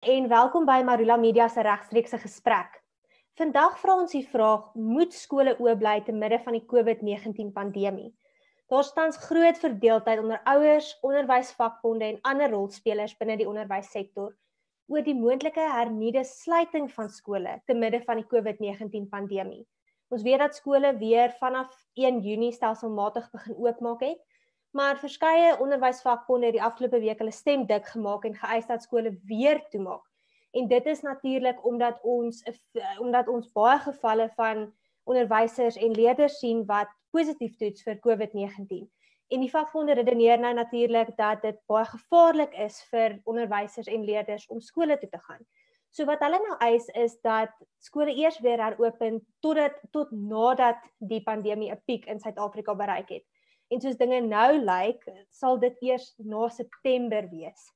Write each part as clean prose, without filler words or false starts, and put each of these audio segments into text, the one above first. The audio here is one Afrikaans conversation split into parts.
en welkom by Marula Media se regstreekse gesprek. Vandag vra ons die vraag, moet skole oop bly te midde van die COVID-19 pandemie? Daar tans groot verdeeldheid onder ouers, onderwysvakbonde en ander rolspelers binne die onderwyssektor oor die moontlike hernuide sluiting van skole te midde van die COVID-19 pandemie. Ons weet dat skole weer vanaf 1 Junie stelselmatig begin oopmaak het, maar verskeie onderwysvakbonde het die afgelope week hulle stem dik gemaak en geëis dat skole weer toemaak. En dit is natuurlik omdat ons baie gevalle van onderwysers en leerders sien wat positief toets vir COVID-19. En die vakbonde redeneer nou natuurlik dat dit baie gevaarlik is vir onderwysers en leerders om skole toe te gaan. So wat hulle nou eis is dat skole eers weer heropen tot nadat die pandemie 'n piek in Suid-Afrika bereik het. En soos dinge nou lyk, sal dit eers na September wees.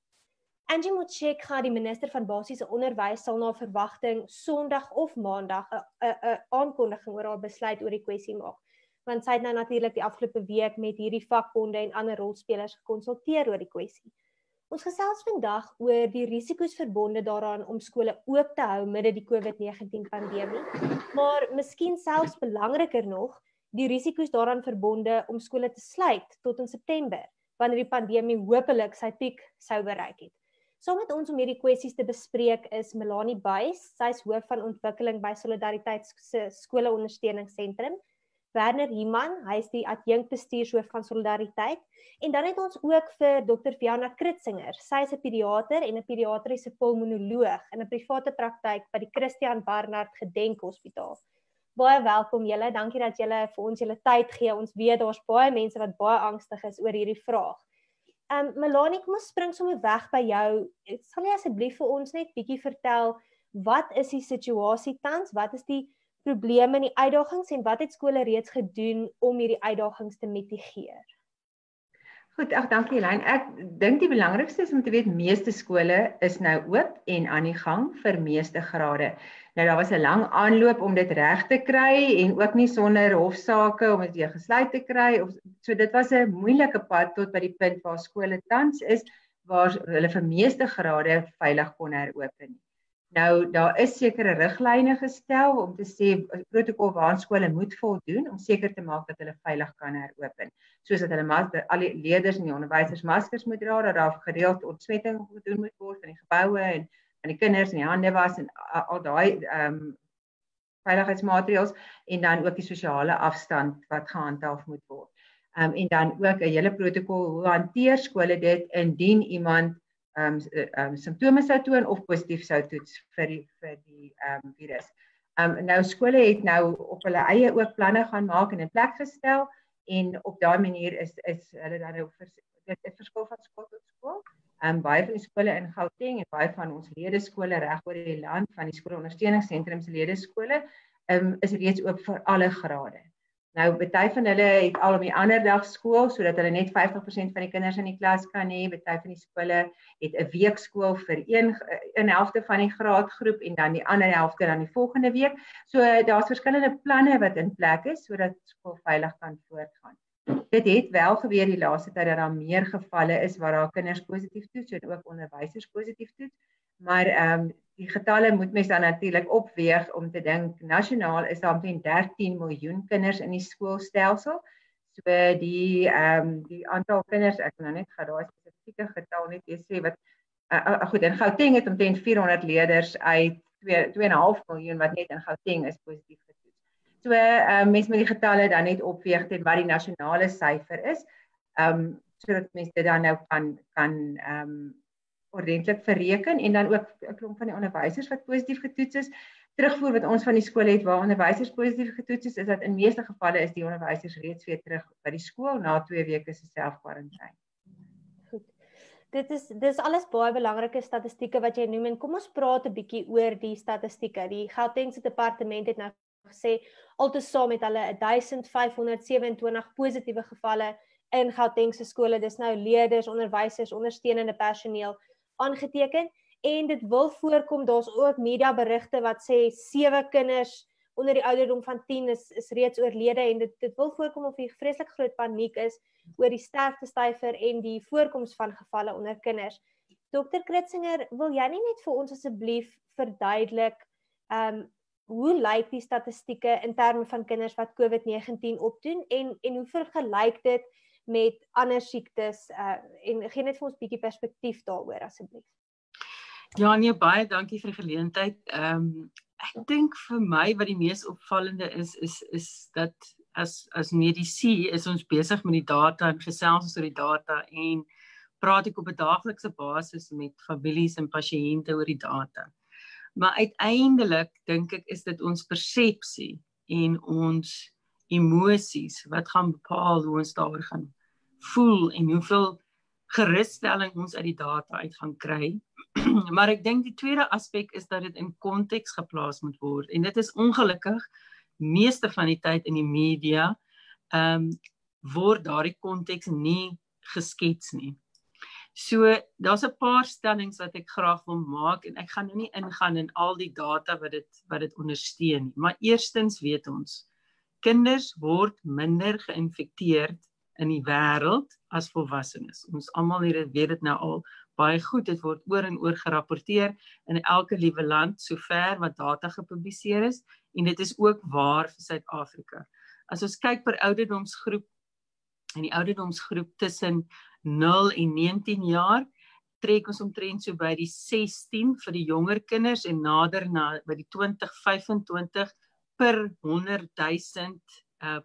Angie Motshekga, die minister van basiese onderwys, sal na verwagting Sondag of Maandag 'n aankondiging oor haar besluit oor die kwessie maak. Want sy het nou natuurlik die afgelope week met hierdie vakbonde en ander rolspelers gekonsulteer oor die kwessie. Ons gesels vandag oor die risiko's verbonde daaraan om skole oop te hou midde die COVID-19 pandemie, maar miskien selfs belangriker nog, die risiko's daaraan verbonde om skole te sluit tot in September, wanneer die pandemie hopelik sy piek sou bereik het. Saam met ons om hierdie kwessies te bespreek is Melanie Buys, sy is hoof van ontwikkeling by Solidariteit se skoleondersteuningssentrum, Werner Human, hy is die adjunkbestuurshoof van Solidariteit, en dan het ons ook vir Dr. Fiona Kritzinger, sy is 'n pediater en 'n pediatriese pulmonoloog in 'n private praktyk by die Christian Barnard Gedenkhospitaal. Baie welkom julle, dankie dat julle vir ons julle tyd gee. Ons weet daar's baie mense wat baie angstig is oor hierdie vraag. Melanie, kom ons spring sommer weg by jou. Sal jy asseblief vir ons net bietjie vertel, wat is die situasie tans? Wat is die probleme en die uitdagings en wat het skole reeds gedoen om hierdie uitdagings te mitigeer? Goed, dankie Elaine. Ek dink die belangrikste is om te weet meeste skole is nou oop en aan die gang vir meeste grade. Nou daar was 'n lang aanloop om dit reg te kry en ook nie sonder hofsaake om dit weer gesluit te kry. So dit was 'n moeilike pad tot by die punt waar skole tans is waar hulle vir meeste grade veilig kon heropen. Nou daar is sekere riglyne gestel om te sê 'n protokol waaraan skole moet voldoen om seker te maak dat hulle veilig kan heropen. Soos dat hulle al die leerders en die onderwysers maskers moet dra, dat daar gereeld ontsmetting gedoen moet word van die geboue en van die kinders en die hande was en al daai veiligheidsmaatreëls en dan ook die sosiale afstand wat gehandhaaf moet word. En dan ook 'n hele protokol hoe hanteer skole dit indien iemand simptome sou toon of positief sou toets vir die virus. Nou skole het nou op hulle eie ook planne gaan maak en in plek gestel en op daai manier is hulle dan nou dit verskil van skool tot skool. Baie van die skole in Gauteng en baie van ons ledeskole reg oor die land van die skoolondersteuningssentrums se ledeskole is reeds oop vir alle grade. Nou baie van hulle het al op die ander dag skool sodat hulle net 50% van die kinders in die klas kan hê. Baie van die skole het 'n week skool vir een helfte van die graadgroep en dan die ander helfte dan die volgende week. So daar's verskillende planne wat in plek is sodat skool veilig kan voortgaan. Dit het wel gebeur die laaste tyd dat daar meer gevalle is waar daar kinders positief toets en ook onderwysers positief toets. Maar die getalle moet mens dan natuurlik opweeg om te dink nasionaal is daar omtrent 13 miljoen kinders in die skoolstelsel. So die aantal kinders, ek kan nou net gou daai spesifieke getal net sê wat goed, in Gauteng het omtrent 400 leerders uit 2,5 miljoen wat net in Gauteng is positief getoets. So mens moet die getalle dan net opweeg teen wat die nasionale syfer is, sodat mense dit dan nou kan ordentlik verreken en dan ook 'n klomp van die onderwysers wat positief getoets is. Terugvoer wat ons van die skole het waar onderwysers positief getoets is dat in meeste gevalle is die onderwysers reeds weer terug by die skool na 2 weke se selfkwarantyne. Goed. Dit is alles baie belangrike statistieke wat jy noem en kom ons praat 'n bietjie oor die statistieke. Die Gautengse departement het nou gesê altesaam het hulle 1527 positiewe gevalle in Gautengse skole. Dis nou leerders, onderwysers, ondersteunende personeel aangeteken en dit wil voorkom, daar's ook mediaberigte wat sê 7 kinders onder die ouderdom van 10 is reeds oorlede en dit wil voorkom of die vreeslik groot paniek is oor die sterftesyfer en die voorkoms van gevalle onder kinders. Dr. Kritzinger, wil jy nie net vir ons asseblief verduidelik, hoe lyk die statistieke in terme van kinders wat COVID-19 opdoen en hoe vergelyk dit met ander siektes en gee net vir ons 'n bietjie perspektief daaroor asseblief. Ja, nee, baie dankie vir die geleentheid. Ek dink vir my wat die mees opvallende is dat as medici is ons besig met die data en gesels ons oor die data en praat ek op 'n daaglikse basis met families en pasiënte oor die data. Maar uiteindelik dink ek is dit ons persepsie en ons emosies wat gaan bepaal hoe ons daaroor gaan voel en hoeveel gerusstelling ons uit die data uit gaan kry. Maar ek dink die tweede aspek is dat dit in konteks geplaas moet word en dit is ongelukkig meeste van die tyd in die media word daardie konteks nie geskets nie. So daar's 'n paar stellings wat ek graag wil maak en ek gaan nou nie ingaan in al die data wat dit ondersteun nie. Maar eerstens weet ons, kinders word minder geïnfekteer in die wêreld as volwassenes. Ons almal hier weet dit nou al baie goed, dit word oor en oor gerapporteer in elke liewe land sover wat data gepubliseer is en dit is ook waar vir Suid-Afrika. As ons kyk per ouderdomsgroep en die ouderdomsgroep tussen 0 en 19 jaar, trek ons omtrent so by die 16 vir die jonger kinders en nader na by die 20-25 per 100,000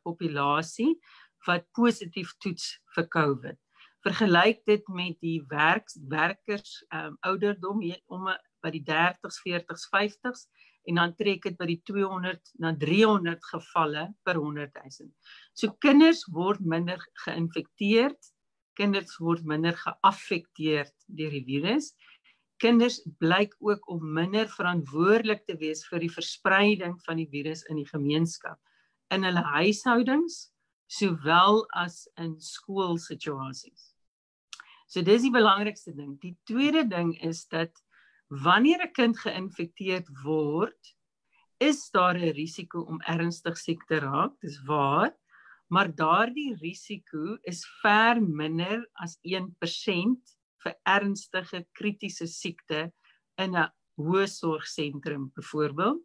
populasie wat positief toets vir COVID. Vergelyk dit met die werkers ouderdom by die 30s, 40s, 50s en dan trek dit by die 200 na 300 gevalle per 100,000. So kinders word minder geïnfekteer, kinders word minder geaffekteer deur die virus. Kinders blyk ook om minder verantwoordelik te wees vir die verspreiding van die virus in die gemeenskap, in hulle huishoudings, sowel as in skoolsituasies. So dis die belangrikste ding. Die tweede ding is dat wanneer 'n kind geïnfekteerd word, is daar 'n risiko om ernstig siek te raak, dis waar, maar daardie risiko is ver minder as 1% vir ernstige kritiese siekte in 'n hoë sorgsentrum byvoorbeeld.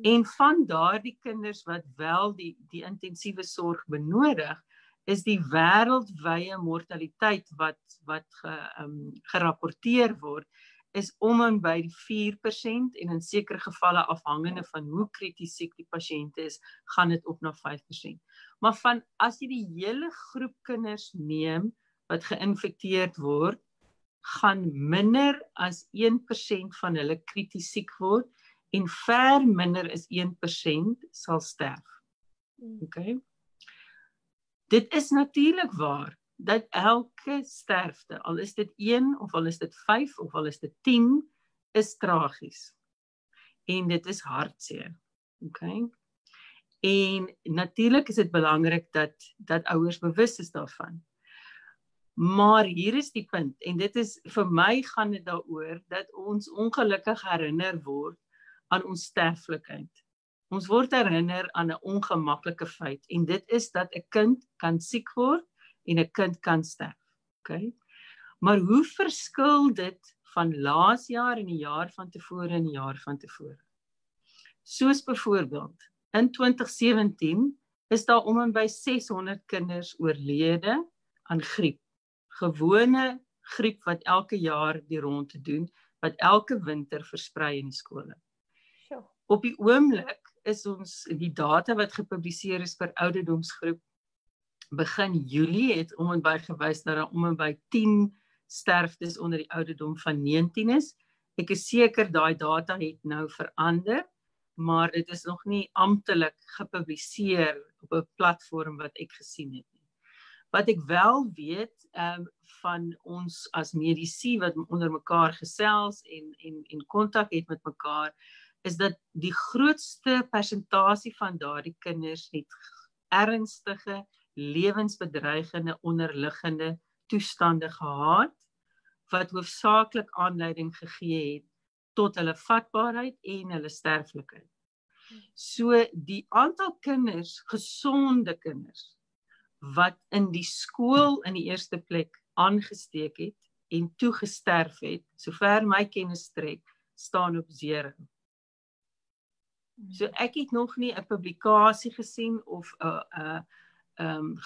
En van daardie kinders wat wel die intensiewe sorg benodig, is die wêreldwye mortaliteit wat gerapporteer word, is om en by die 4% en in sekere gevalle afhangende van hoe krities siek die pasiënt is, gaan dit op na 5%. Maar as jy die hele groep kinders neem wat geïnfekteerd word, gaan minder as 1% van hulle krities siek word en ver minder as 1% sal sterf. Okay? Dit is natuurlik waar dat elke sterfte, al is dit 1 of al is dit 5 of al is dit 10, is tragies. En dit is hartseer. Okay? En natuurlik is dit belangrik dat ouers bewus is daarvan. Maar hier is die punt, en dit is, vir my gaan dit daaroor, dat ons ongelukkig herinner word aan ons sterflikheid. Ons word herinner aan 'n ongemaklike feit, en dit is dat 'n kind kan siek word, en 'n kind kan sterf. Okay? Maar hoe verskil dit van laas jaar en die jaar van tevore en die jaar van tevore? Soos byvoorbeeld, in 2017 is daar om en by 600 kinders oorlede aan griep. Gewone griep wat elke jaar die ronde doen, wat elke winter versprei in die skole. Sure. Op die oomblik is ons, die data wat gepubliseer is per ouderdomsgroep, begin Julie het om en by gewys dat daar om en by 10 sterftes onder die ouderdom van 19 is. Ek is seker daai data het nou verander, maar dit is nog nie amptelik gepubliseer op 'n platform wat ek gesien het nie. Wat ek wel weet van ons as medici wat onder mekaar gesels en kontak het met mekaar, is dat die grootste persentasie van daardie kinders het ernstige, lewensbedreigende, onderliggende toestande gehad, wat hoofsaaklik aanleiding gegee het tot hulle vatbaarheid en hulle sterflikheid. So die aantal kinders, gesonde kinders, wat in die skool in die eerste plek aangesteek het, en toe gesterf het, sover my kennis strek, staan op 0. So ek het nog nie 'n publikasie gesien of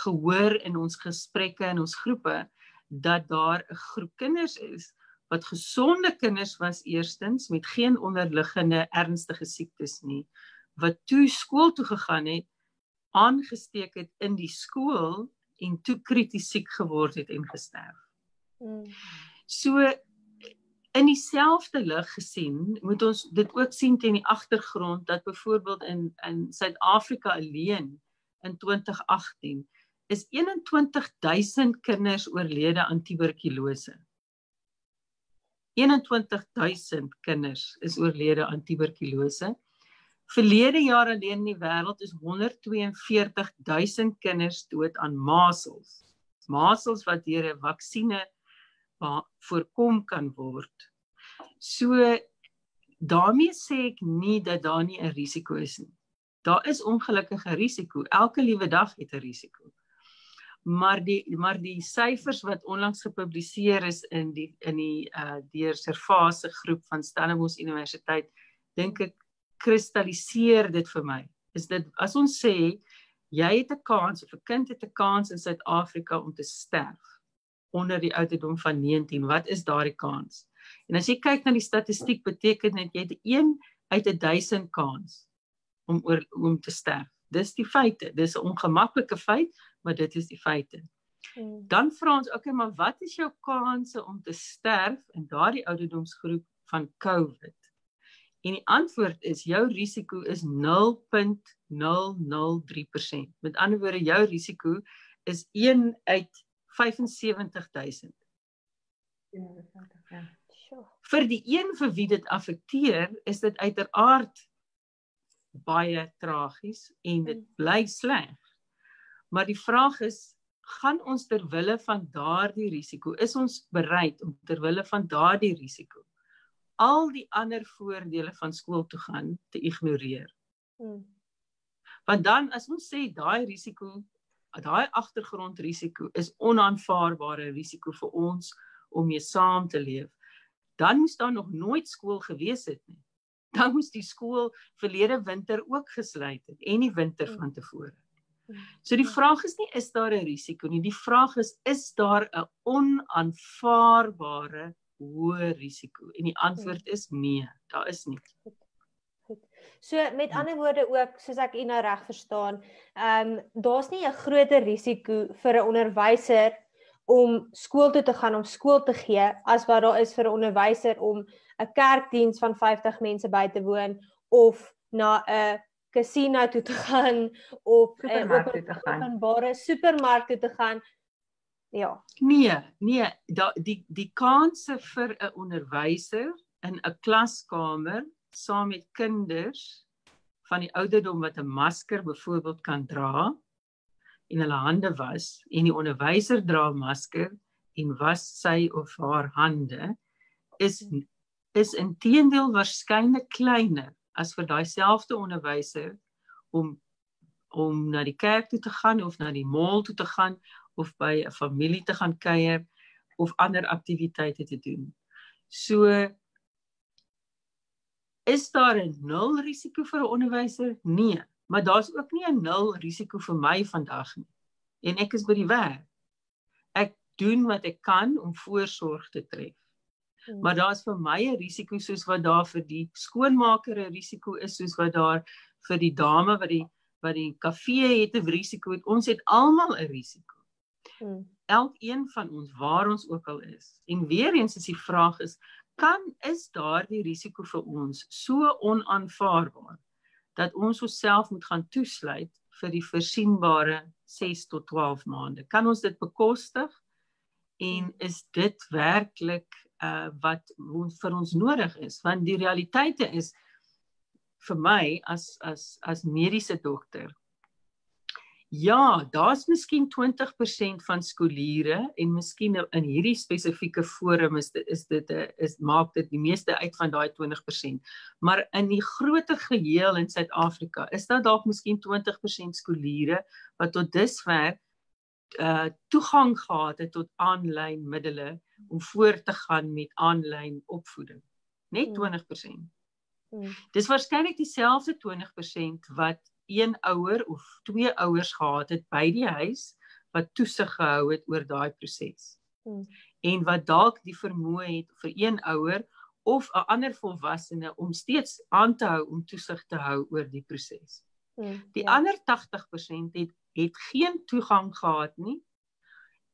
gehoor in ons gesprekke in ons groepe dat daar 'n groep kinders is wat gesonde kinders was eerstens met geen onderliggende ernstige siektes nie, wat toe skool toe gegaan het, aangesteek het in die skool en toe krities siek geword het en gesterf. So in dieselfde lig gesien, moet ons dit ook sien teen die agtergrond dat byvoorbeeld in Suid-Afrika alleen in 2018 is 21,000 kinders oorlede aan tuberkulose. 21,000 kinders is oorlede aan tuberkulose. Verlede jaar alleen in die wêreld is 142,000 kinders dood aan measles. Measles wat deur 'n vaksine voorkom kan word. So daarmee sê ek nie dat daar nie 'n risiko is nie. Daar is ongelukkig 'n risiko. Elke liewe dag het 'n risiko. Maar die syfers wat onlangs gepubliseer is in die deur Servase groep van Stellenbosch Universiteit, dink ek kristalliseer dit vir my. Is dit as ons sê jy het 'n kans of 'n kind het 'n kans in Suid-Afrika om te sterf onder die ouderdom van 19, wat is daardie kans? En as jy kyk na die statistiek, beteken dit jy het 1 uit 1000 kans om te sterf. Dis die feite. Dis 'n ongemaklike feit, maar dit is die feite. Dan vra ons, okay, maar wat is jou kanse om te sterf in daardie ouderdomsgroep van COVID? En die antwoord is, jou risiko is 0,003%. Met ander woorde, jou risiko is 1 uit 75,000. Vir die een vir wie dit affekteer, is dit uiteraard baie tragies en dit bly sleg. Maar die vraag is, gaan ons terwille van daardie risiko, is ons bereid om terwille van daardie risiko al die ander voordele van skool toe gaan te ignoreer? Want dan, as ons sê daai risiko, daai agtergrondrisiko is onaanvaarbare risiko vir ons om mee saam te leef, dan moes daar nog nooit skool gewees het nie. Dan moes die skool verlede winter ook gesluit het en die winter van tevore. So die vraag is nie, is daar 'n risiko nie, die vraag is daar 'n onaanvaarbare hoë risiko? En die antwoord is nee, daar is nie. So met ander woorde ook, soos ek u nou reg verstaan, daar's nie 'n groter risiko vir 'n onderwyser om skool toe te gaan, om skool te gee, as wat daar is vir 'n onderwyser om 'n kerkdiens van 50 mense by te woon, of na 'n casino toe te gaan, of 'n openbare supermark toe te gaan. Ja. Nee, die kanse vir 'n onderwyser in 'n klaskamer saam met kinders van die ouderdom wat 'n masker byvoorbeeld kan dra en hulle hande was, en die onderwyser dra 'n masker en was sy of haar hande, is inteendeel waarskynlik kleiner as vir daai selfde onderwyser om na die kerk toe te gaan of na die mall toe te gaan of by 'n familie te gaan kuier of ander aktiwiteite te doen. So is daar 'n 0 risiko vir 'n onderwyser? Nee, maar daar's ook nie 'n 0 risiko vir my vandag nie. En ek is by die werk. Ek doen wat ek kan om voorsorg te tref. Maar daar's vir my 'n risiko soos wat daar vir die skoonmaker 'n risiko is, soos wat daar vir die dame wat die kafee het 'n risiko het. Ons het almal 'n risiko. Elkeen van ons, waar ons ook al is. En weer eens is die vraag is daar die risiko vir ons so onaanvaarbaar dat ons onsself moet gaan toesluit vir die voorsienbare 6 tot 12 maande? Kan ons dit bekostig? En is dit werklik wat vir ons nodig is? Want die realiteite is vir my as mediese dokter, ja, daar's miskien 20% van skooliere en miskien in hierdie spesifieke forum maak dit die meeste uit van daai 20%. Maar in die groter geheel in Suid-Afrika is daar dalk miskien 20% skooliere wat tot dusver toegang gehad het tot aanlyn middele om voort te gaan met aanlyn opvoeding. Net 20%. Dis waarskynlik dieselfde 20% wat een ouer of twee ouers gehad het by die huis wat toesig gehou het oor daai proses. En wat dalk die vermoë het vir een ouer of 'n ander volwassene om steeds aan te hou om toesig te hou oor die proses. Die ander 80% het geen toegang gehad nie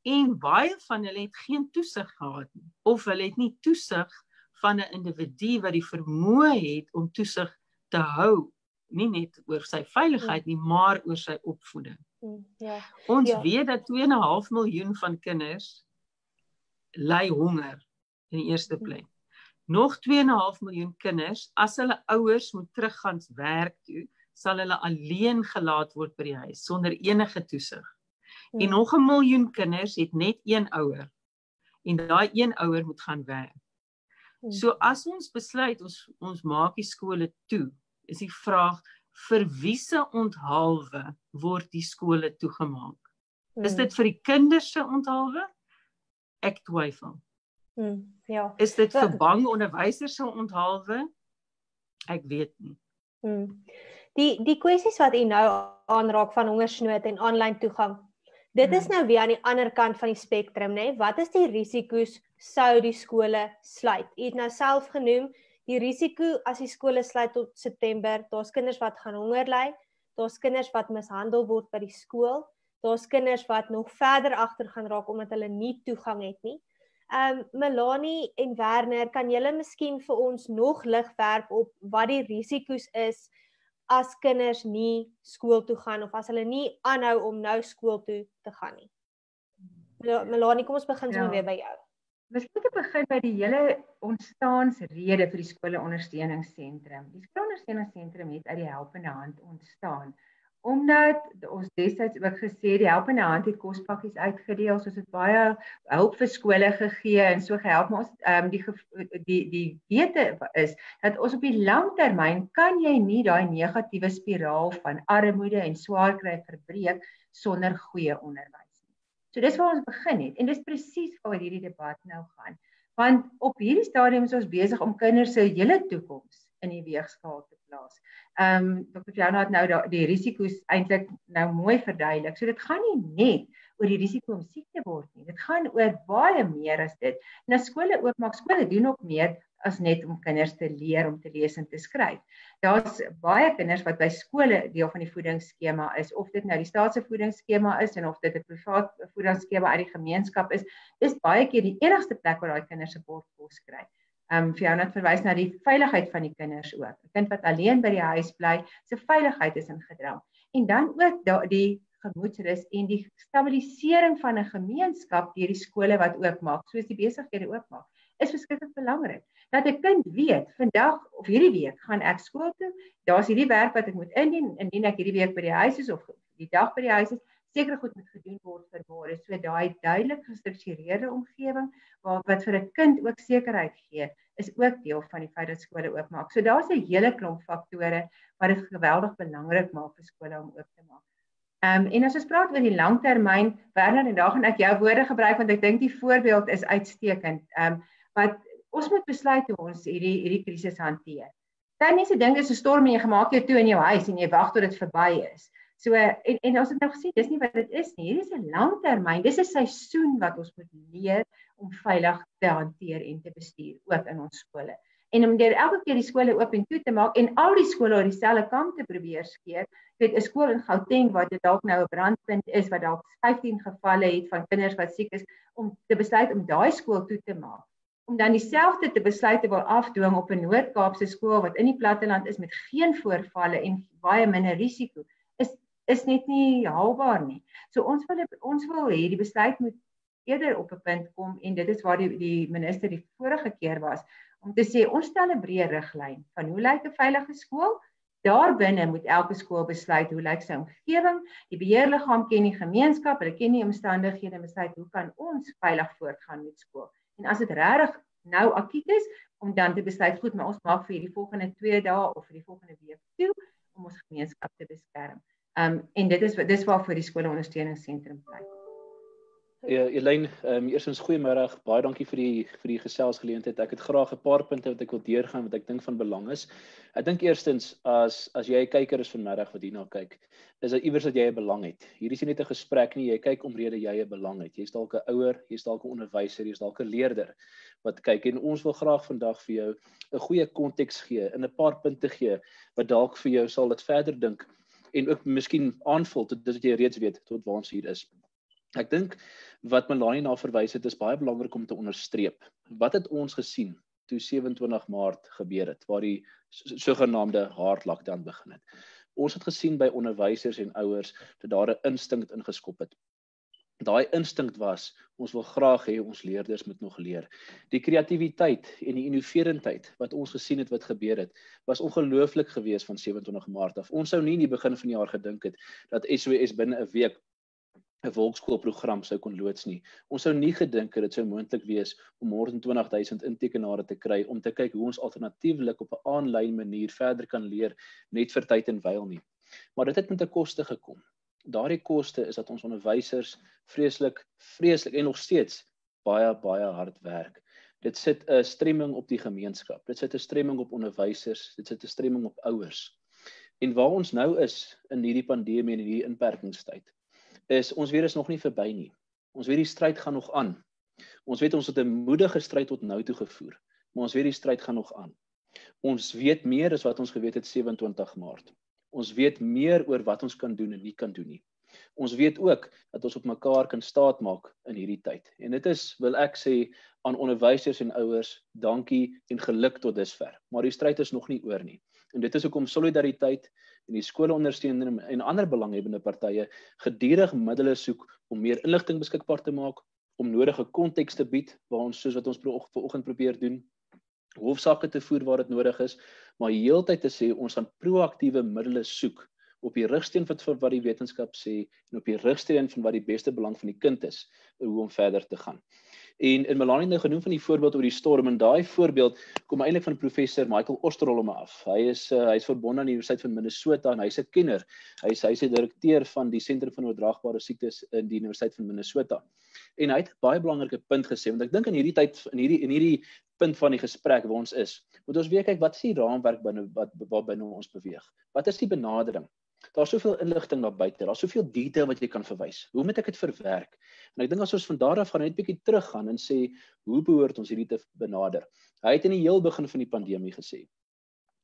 en baie van hulle het geen toesig gehad nie of hulle het nie toesig van 'n individu wat die vermoë het om toesig te hou, nie net oor sy veiligheid nie, maar oor sy opvoeding. Ons weet dat 2,5 miljoen van kinders ly honger in die eerste plek. Nog 2,5 miljoen kinders, as hulle ouers moet teruggaan werk toe, sal hulle alleen gelaat word by die huis, sonder enige toesig. En nog 1 miljoen kinders het net een ouer, en daai een ouer moet gaan werk. So as ons besluit, ons maak die skole toe, is die vraag, vir wie se onthalwe word die skole toegemaak? Is dit vir die kinders se onthalwe? Ek twyfel. Is dit vir bang onderwysers se onthalwe? Ek weet nie. Die kwessies wat u nou aanraak van hongersnood en aanlyn toegang, dit is nou weer aan die ander kant van die spektrum, né? Wat is die risiko's sou die skole sluit? U het nou self genoem, die risiko as die skole sluit tot September, daar's kinders wat gaan honger ly, daar's kinders wat mishandel word by die skool, daar's kinders wat nog verder agter gaan raak omdat hulle nie toegang het nie. Melanie en Werner, kan julle miskien vir ons nog lig werp op wat die risiko's is as kinders nie skool toe gaan of as hulle nie aanhou om nou skool toe te gaan nie? Melanie, kom ons begin sommer weer by jou. Ons moet begin by die hele ontstaansrede vir die skoolondersteuningssentrum. Die skoolondersteuningssentrum het uit die helpende hand ontstaan, omdat ons destyds ook gesê, die helpende hand het kospakkies uitgedeel, ons het baie hulp vir skole gegee en so gehelp, maar ons, die wete is, dat ons op die langtermyn kan jy nie daai negatiewe spiraal van armoede en swaar kry verbreek sonder goeie onderwys. So dis waar ons begin het, en dis presies waar hierdie debat nou gaan. Want op hierdie stadium is ons besig om kinders se hele toekoms in die weegskaal te plaas. Dr. Fiona het nou die risiko's eintlik nou mooi verduidelik. So dit gaan nie net oor die risiko om siek te word nie. Dit gaan oor baie meer as dit. En as skole oopmaak, skole doen ook meer as net om kinders te leer om te lees en te skryf. Daar's baie kinders wat by skole deel van die voedingsskema is, of dit nou die staatse voedingsskema is en of dit 'n privaat voedingsskema uit die gemeenskap is. Dis baie keer die enigste plek waar daai kinders se bord kos kry. Fiona het verwys na die veiligheid van die kinders ook. 'n Kind wat alleen by die huis bly, sy veiligheid is in gedrang. En dan ook die gemoedsrus en die stabilisering van 'n gemeenskap deur die skole wat oopmaak, soos die besighede oopmaak, is verskriklik belangrik. Dat 'n kind weet, vandag of hierdie week gaan ek skool toe, daar's hierdie werk wat ek moet indien ek hierdie week by die huis is of die dag by die huis is, sekere goed moet gedoen word vir môre. So daai duidelik gestruktureerde omgewing wat vir 'n kind ook sekerheid gee, is ook deel van die feit dat skole oopmaak. So daar's 'n hele klomp faktore wat dit geweldig belangrik maak vir skole om oop te maak. En as ons praat oor die langtermyn, Werner, en daar gaan ek jou woorde gebruik want ek dink die voorbeeld is uitstekend. Wat ons moet besluit hoe ons hierdie krisis hanteer. Party mense dink dis 'n storm en jy gemaak jou toe in jou huis en jy wag tot dit verby is. So en ons het nou gesien, dis nie wat dit is nie. Hierdie is 'n langtermyn. Dis 'n seisoen wat ons moet leer om veilig te hanteer en te bestuur, ook in ons skole. En om deur elke keer die skole oop en toe te maak en al die skole oor dieselfde kam te probeer skeer. Jy weet, 'n skool in Gauteng wat dit dalk nou 'n brandpunt is, wat dalk 15 gevalle het van kinders wat siek is, om te besluit om daai skool toe te maak. Om dan dieselfde te besluit te wil afdwing op 'n Noord-Kaapse skool wat in die platteland is met geen voorvalle en baie minder risiko, is net nie haalbaar nie. So ons wil hê die besluit moet eerder op 'n punt kom, en dit is waar die minister die vorige keer was, om te sê ons stel 'n breë riglyn van hoe lyk 'n veilige skool. Daarbinne moet elke skool besluit hoe lyk sy omgewing. Die beheerliggaam ken die gemeenskap, hulle ken die omstandighede en besluit hoe kan ons veilig voortgaan met skool. En as dit regtig nou akuut is, om dan te besluit, goed, maar ons maak vir die volgende 2 dae of vir die volgende week toe om ons gemeenskap te beskerm. En dis waarvoor die skoolondersteuningssentrum bly. Elyn, eerstens goeiemiddag. Baie dankie vir die geselsgeleentheid. Ek het graag 'n paar punte wat ek wil deurgaan wat ek dink van belang is. Ek dink eerstens as jy 'n kyker is vanmiddag wat hierna kyk, is dit iewers dat jy 'n belang het. Hier is nie net 'n gesprek nie, jy kyk omrede jy 'n belang het. Jy's dalk 'n ouer, jy's dalk 'n onderwyser, jy's dalk 'n leerder wat kyk en ons wil graag vandag vir jou 'n goeie konteks gee en 'n paar punte gee wat dalk vir jou sal dit verder dink en ook miskien aanvul tot dit wat jy reeds weet tot waar ons hier is. Ek dink wat Melanie na verwys het is baie belangrik om te onderstreep. Wat het ons gesien toe 27 Maart gebeur het waar die sogenaamde hard lockdown begin het? Ons het gesien by onderwysers en ouers dat daar 'n instink ingeskop het. Daai instink was, ons wil graag hê ons leerders moet nog leer. Die kreatiwiteit en die innoverendheid wat ons gesien het wat gebeur het, was ongelooflik geweest van 27 Maart af. Ons sou nie in die begin van die jaar gedink het dat SOS binne 'n week 'n volkskoolprogram sou kon loods nie. Ons sou nie gedink het dit sou moontlik wees om 120,000 intekenare te kry om te kyk hoe ons alternatiefelik op 'n aanlyn manier verder kan leer net vir tyd en wyl nie. Maar dit het met 'n koste gekom. Daardie koste is dat ons onderwysers vreeslik en nog steeds baie hard werk. Dit sit 'n stremming op die gemeenskap. Dit sit 'n stremming op onderwysers, dit sit 'n stremming op ouers. En waar ons nou is in hierdie pandemie en hierdie inperkingstyd, is ons weer is nog nie verby nie. Ons weet die stryd gaan nog aan. Ons weet ons het 'n moedige stryd tot nou toe gevoer, maar ons weet die stryd gaan nog aan. Ons weet meer as wat ons geweet het 27 Maart. Ons weet meer oor wat ons kan doen en nie kan doen nie. Ons weet ook dat ons op mekaar kan staatmaak in hierdie tyd. En dit is, wil ek sê, aan onderwysers en ouers, dankie en geluk tot dusver. Maar die stryd is nog nie oor nie. En dit is hoekom solidariteit en die skoolondersteuners en ander belanghebbende partye gedurig middele soek om meer inligting beskikbaar te maak, om nodige konteks te bied waar ons soos wat ons vanoggend probeer doen, hofsaake te voer waar dit nodig is, maar heeltyd te sê ons gaan proaktiewe middele soek op die rigsteen van wat die wetenskap sê en op die rigsteen van wat die beste belang van die kind is, hoe om verder te gaan. En Melanie nou genoem van die voorbeeld oor die storm, en daai voorbeeld kom eintlik van professor Michael Osterholm af. Hy is verbonde aan die Universiteit van Minnesota en hy's 'n kenner. Hy's 'n direkteur van die Sentrum vir Oordraagbare Siektes in die Universiteit van Minnesota. En hy het 'n baie belangrike punt gesê, want ek dink in hierdie tyd in hierdie punt van die gesprek waar ons is, moet ons weer kyk wat is die raamwerk binne ons beweeg. Wat is die benadering? Daar's soveel inligting daar buite, daar's soveel detail wat jy kan verwys. Hoe moet ek dit verwerk? En ek dink as ons van daar af gaan net 'n bietjie teruggaan en sê, hoe behoort ons hierdie te benader? Hy het in die heel begin van die pandemie gesê,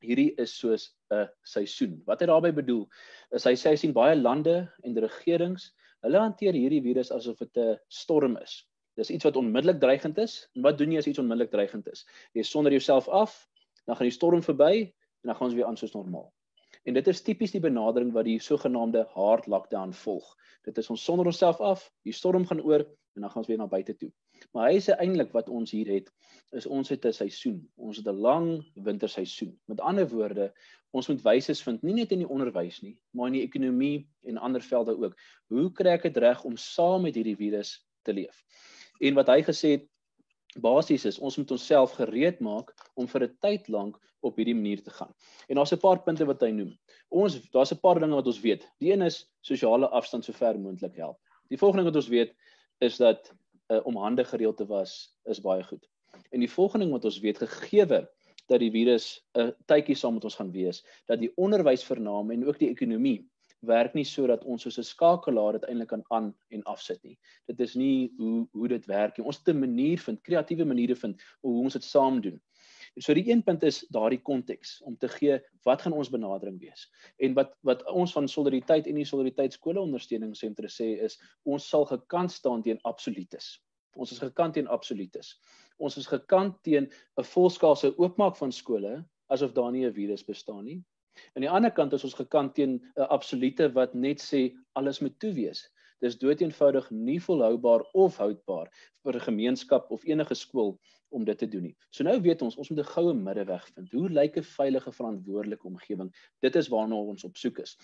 hierdie is soos 'n seisoen. Wat hy daarmee bedoel, is hy sê hy sien baie lande en regerings, hulle hanteer hierdie virus asof dit 'n storm is. Dis iets wat onmiddellik dreigend is. En wat doen jy as iets onmiddellik dreigend is? Jy sonder jouself af, dan gaan die storm verby en dan gaan ons weer aan soos normaal. En dit is tipies die benadering wat die sogenaamde hard lockdown volg. Dit is ons sonder onsself af, die storm gaan oor en dan gaan ons weer na buite toe. Maar hy sê eintlik wat ons hier het, is ons het 'n seisoen. Ons het 'n lang winterseisoen. Met ander woorde, ons moet wyses vind, nie net in die onderwys nie, maar in die ekonomie en ander velde ook. Hoe kry ek dit reg om saam met hierdie virus te leef? En wat hy gesê het, basies is, ons moet onsself gereed maak om vir 'n tyd lank op hierdie manier te gaan. En daar's 'n paar punte wat hy noem. Daar's 'n paar dinge wat ons weet. Die een is sosiale afstand so ver moontlik help. Die volgende ding wat ons weet is dat om hande gereeld te was is baie goed. En die volgende ding wat ons weet, gegeewe dat die virus 'n tydjie saam met ons gaan wees, dat die onderwys vernaam en ook die ekonomie werk nie sodat ons soos 'n skakelaar dit eintlik kan aan en afsit nie. Dit is nie hoe dit werk nie. Ons moet 'n manier vind, kreatiewe maniere vind hoe ons dit saam doen. So die een punt is daardie konteks om te gee wat gaan ons benadering wees. En wat ons van solidariteit en die solidariteitskole ondersteuningssentre sê is ons sal gekant staan teen absolutes. Ons is gekant teen absolutes. Ons is gekant teen 'n volskaalse oopmaak van skole asof daar nie 'n virus bestaan nie. Aan die ander kant is ons gekant teen 'n absolute wat net sê alles moet toe wees. Dis doeteenvoudig nie volhoubaar of houdbaar vir 'n gemeenskap of enige skool om dit te doen nie. So nou weet ons moet 'n goue middeweg vind. Hoe lyk 'n veilige, verantwoordelike omgewing? Dit is waarna ons op soek is.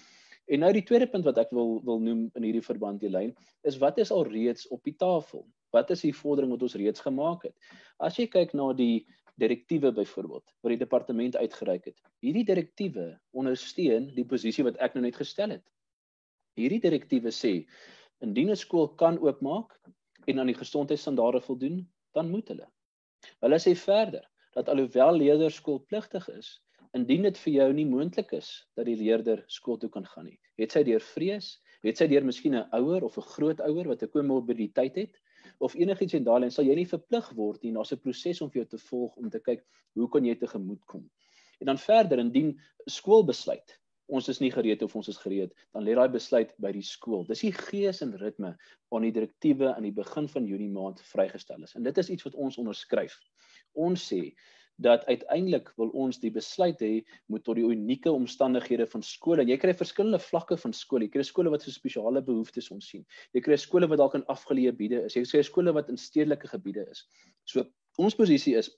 En nou die tweede punt wat ek wil noem in hierdie verband, Elyn, is wat is al reeds op die tafel? Wat is die vordering wat ons reeds gemaak het? As jy kyk na die direktiewe byvoorbeeld, wat die departement uitgereik het. Hierdie direktiewe ondersteun die posisie wat ek nou net gestel het. Hierdie direktiewe sê, indien 'n skool kan oopmaak en aan die gesondheidsstandaarde voldoen, dan moet hulle. Hulle sê verder dat alhoewel leerders skoolpligtig is, indien dit vir jou nie moontlik is dat die leerder skool toe kan gaan nie, het sy deur vrees, het sy deur miskien 'n ouer of 'n grootouer wat 'n komorbiditeit het, of enigiets en daarin sal jy nie verplig word nie, daar's 'n proses om vir jou te volg om te kyk hoe kan jy tegemoet kom. En dan verder, indien skool besluit, ons is nie gereed of ons is gereed, dan lê daai besluit by die skool. Dis die gees en ritme aan die direktiewe aan die begin van Junie maand vrygestel is. En dit is iets wat ons onderskryf. Ons sê dat uiteindelik wil ons die besluit hê moet tot die unieke omstandighede van skole. En jy kry verskillende vlakke van skole. Jy kry skole wat so spesiale behoeftes ons sien. Jy kry skole wat dalk in afgeleë gebiede is. Jy kry skole wat in stedelike gebiede is. So ons posisie is,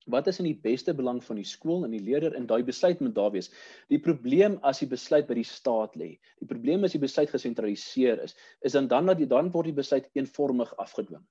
wat is in die beste belang van die skool en die leerder, en daai besluit moet daar wees. Die probleem as die besluit by die staat lê, die probleem as die besluit gesentraliseer is dan word die besluit eenvormig afgedwing.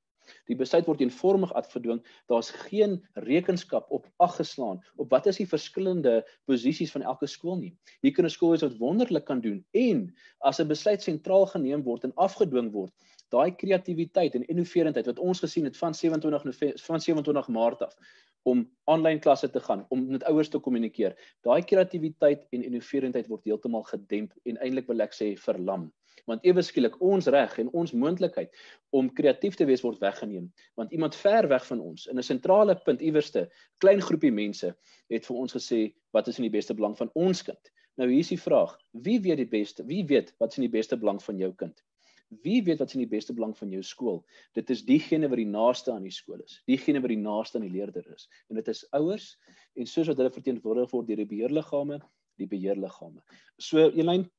Die besluit word eenvormig afgedwing, daar's geen rekenskap op ag geslaan op wat is die verskillende posisies van elke skool nie. Hier kan 'n skool wees wat wonderlik kan doen, en as 'n besluit sentraal geneem word en afgedwing word, daai kreatiwiteit en innoverendheid wat ons gesien het van 27 Maart af, om aanlyn klasse te gaan, om met ouers te kommunikeer, daai kreatiwiteit en innoverendheid word heeltemal gedemp en eintlik wil ek sê verlam. Want ewe skielik ons reg en ons moontlikheid om kreatief te wees word weggeneem, want iemand ver weg van ons in 'n sentrale punt iewerste, klein groepie mense het vir ons gesê wat is in die beste belang van ons kind. Nou hier is die vraag, wie weet wat is in die beste belang van jou kind? Wie weet wat is in die beste belang van jou skool? Dit is diegene wat die naaste aan die skool is, diegene wat die naaste aan die leerder is, en dit is ouers, en soos wat hulle verteenwoordig word deur die beheerliggame. So Elyn,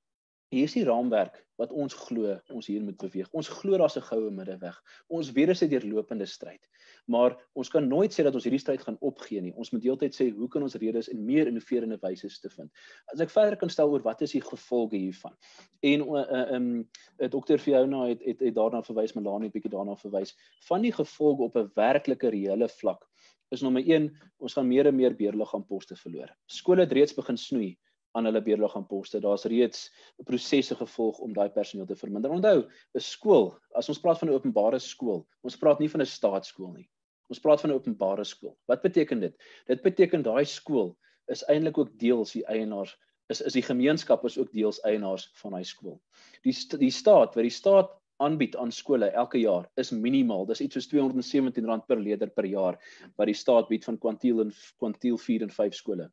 hier is die raamwerk wat ons glo ons hier moet beweeg. Ons glo daar's 'n goue middeweg. Ons weet dit is 'n deurlopende stryd. Maar ons kan nooit sê dat ons hierdie stryd gaan opgee nie. Ons moet deeltyd sê hoe kan ons redes en meer innoverende wyse te vind. As ek verder kan stel oor wat is die gevolge hiervan. En Dr. Fiona het daarna verwys, Melanie het bietjie daarna verwys. Van die gevolge op 'n werklike reële vlak is nommer 1, ons gaan meer en meer beheerliggaamposte verloor. Skole het reeds begin snoei aan hulle beheerliggaamposte. Daar's reeds prosesse gevolg om daai personeel te verminder. Onthou, 'n skool, as ons praat van 'n openbare skool, ons praat nie van 'n staatsskool nie. Ons praat van 'n openbare skool. Wat beteken dit? Dit beteken daai skool is eintlik ook deels die eienaars, is die gemeenskap is ook deels eienaars van daai skool. Die staat, wat die staat aanbied aan skole elke jaar is minimaal. Dis iets soos R217 per leerder per jaar wat die staat bied van kwantiel 4 en 5 skole.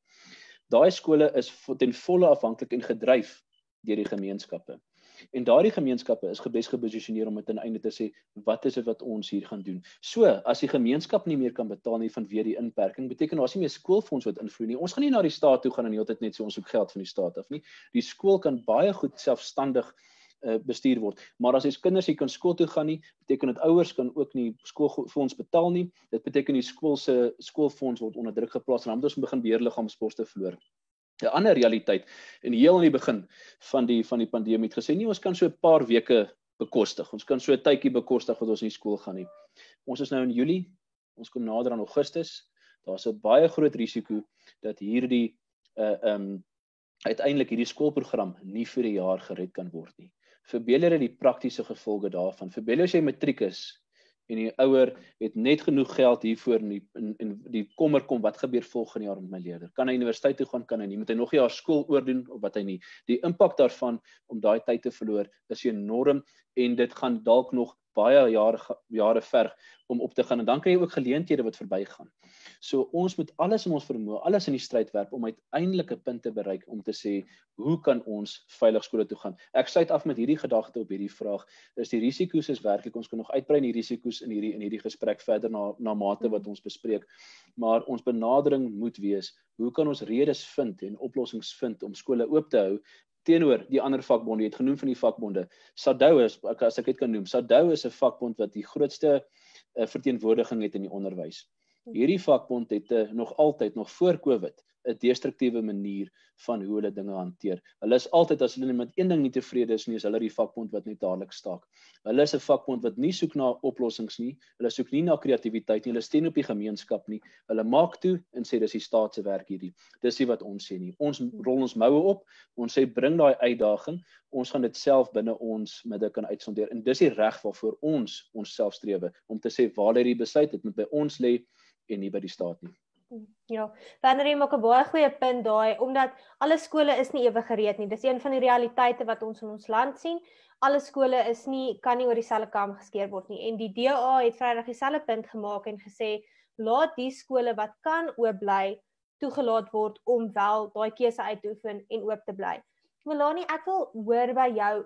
Daai skole is ten volle afhanklik en gedryf deur die gemeenskappe. En daardie gemeenskappe is bes geposisioneer om ten einde te sê, wat is dit wat ons hier gaan doen? So, as die gemeenskap nie meer kan betaal nie vanweë die inperking, beteken daar's nie meer skoolfonds wat invloei nie. Ons gaan nie na die staat toe gaan en heeltyd net so ons soek geld van die staat af nie. Die skool kan baie goed selfstandig bestuur word. Maar as jy kinders nie kan skool toe gaan nie, beteken dit ouers kan ook nie skoolfonds betaal nie. Dit beteken die skool se skoolfonds word onder druk geplaas en dan moet ons begin beheerliggaamsposte verloor. 'n Ander realiteit, en heel aan die begin van die pandemie het gesê, nie ons kan so 'n paar weke bekostig. Ons kan so 'n tydjie bekostig wat ons nie skool gaan nie. Ons is nou in Julie, ons kom nader aan Augustus. Daar's 'n baie groot risiko dat hierdie uiteindelik hierdie skoolprogram nie vir 'n jaar gered kan word nie. Verbeel julle die praktiese gevolge daarvan. Verbeel as jy matriek is en die ouer het net genoeg geld hiervoor en die kommer kom, wat gebeur volgende jaar met my leerder? Kan hy universiteit toe gaan, kan hy nie? Moet hy nog 'n jaar skool oordoen of wat hy nie? Die impak daarvan om daai tyd te verloor is enorm en dit gaan dalk nog baie jare verg om op te gaan en dan kry jy ook geleenthede wat verbygaan. So ons moet alles in ons vermoë, alles in die stryd werp om uiteindelik 'n punt te bereik om te sê, hoe kan ons veilig skole toe gaan? Ek sluit af met hierdie gedagte op hierdie vraag. Is die risiko's is werklik, ons kan nog uitbrei in die risiko's in hierdie gesprek verder na mate wat ons bespreek. Maar ons benadering moet wees, hoe kan ons redes vind en oplossings vind om skole oop te hou teenoor die ander vakbonde? Jy het genoem van die vakbonde. SADU is, as ek dit kan noem, SADU is 'n vakbond wat die grootste verteenwoordiging het in die onderwys. Hierdie vakbond het nog altyd, nog voor COVID, 'n destruktiewe manier van hoe hulle dinge hanteer. Hulle is altyd, as hulle met een ding nie tevrede is nie, is hulle die vakbond wat net dadelik staak. Hulle is 'n vakbond wat nie soek na oplossings nie, hulle soek nie na kreatiwiteit nie, hulle steun op die gemeenskap nie. Hulle maak toe en sê dis die staat se werk hierdie. Dis nie wat ons sê nie. Ons rol ons moue op, ons sê bring daai uitdaging, ons gaan dit self binne ons midde kan uitsondeer. En dis die reg waarvoor ons onsself strewe om te sê waar lê die besluit, dit moet by ons lê en nie by die staat nie. Ja, Werner maak 'n baie goeie punt daai, omdat alle skole is nie ewe gereed nie. Dis een van die realiteite wat ons in ons land sien. Alle skole kan nie oor dieselfde kam geskeer word nie. En die DA het Vrydag dieselfde punt gemaak en gesê, laat die skole wat kan oop bly, toegelaat word om wel daai keuse uit te oefen en oop te bly. Melanie, ek wil hoor by jou,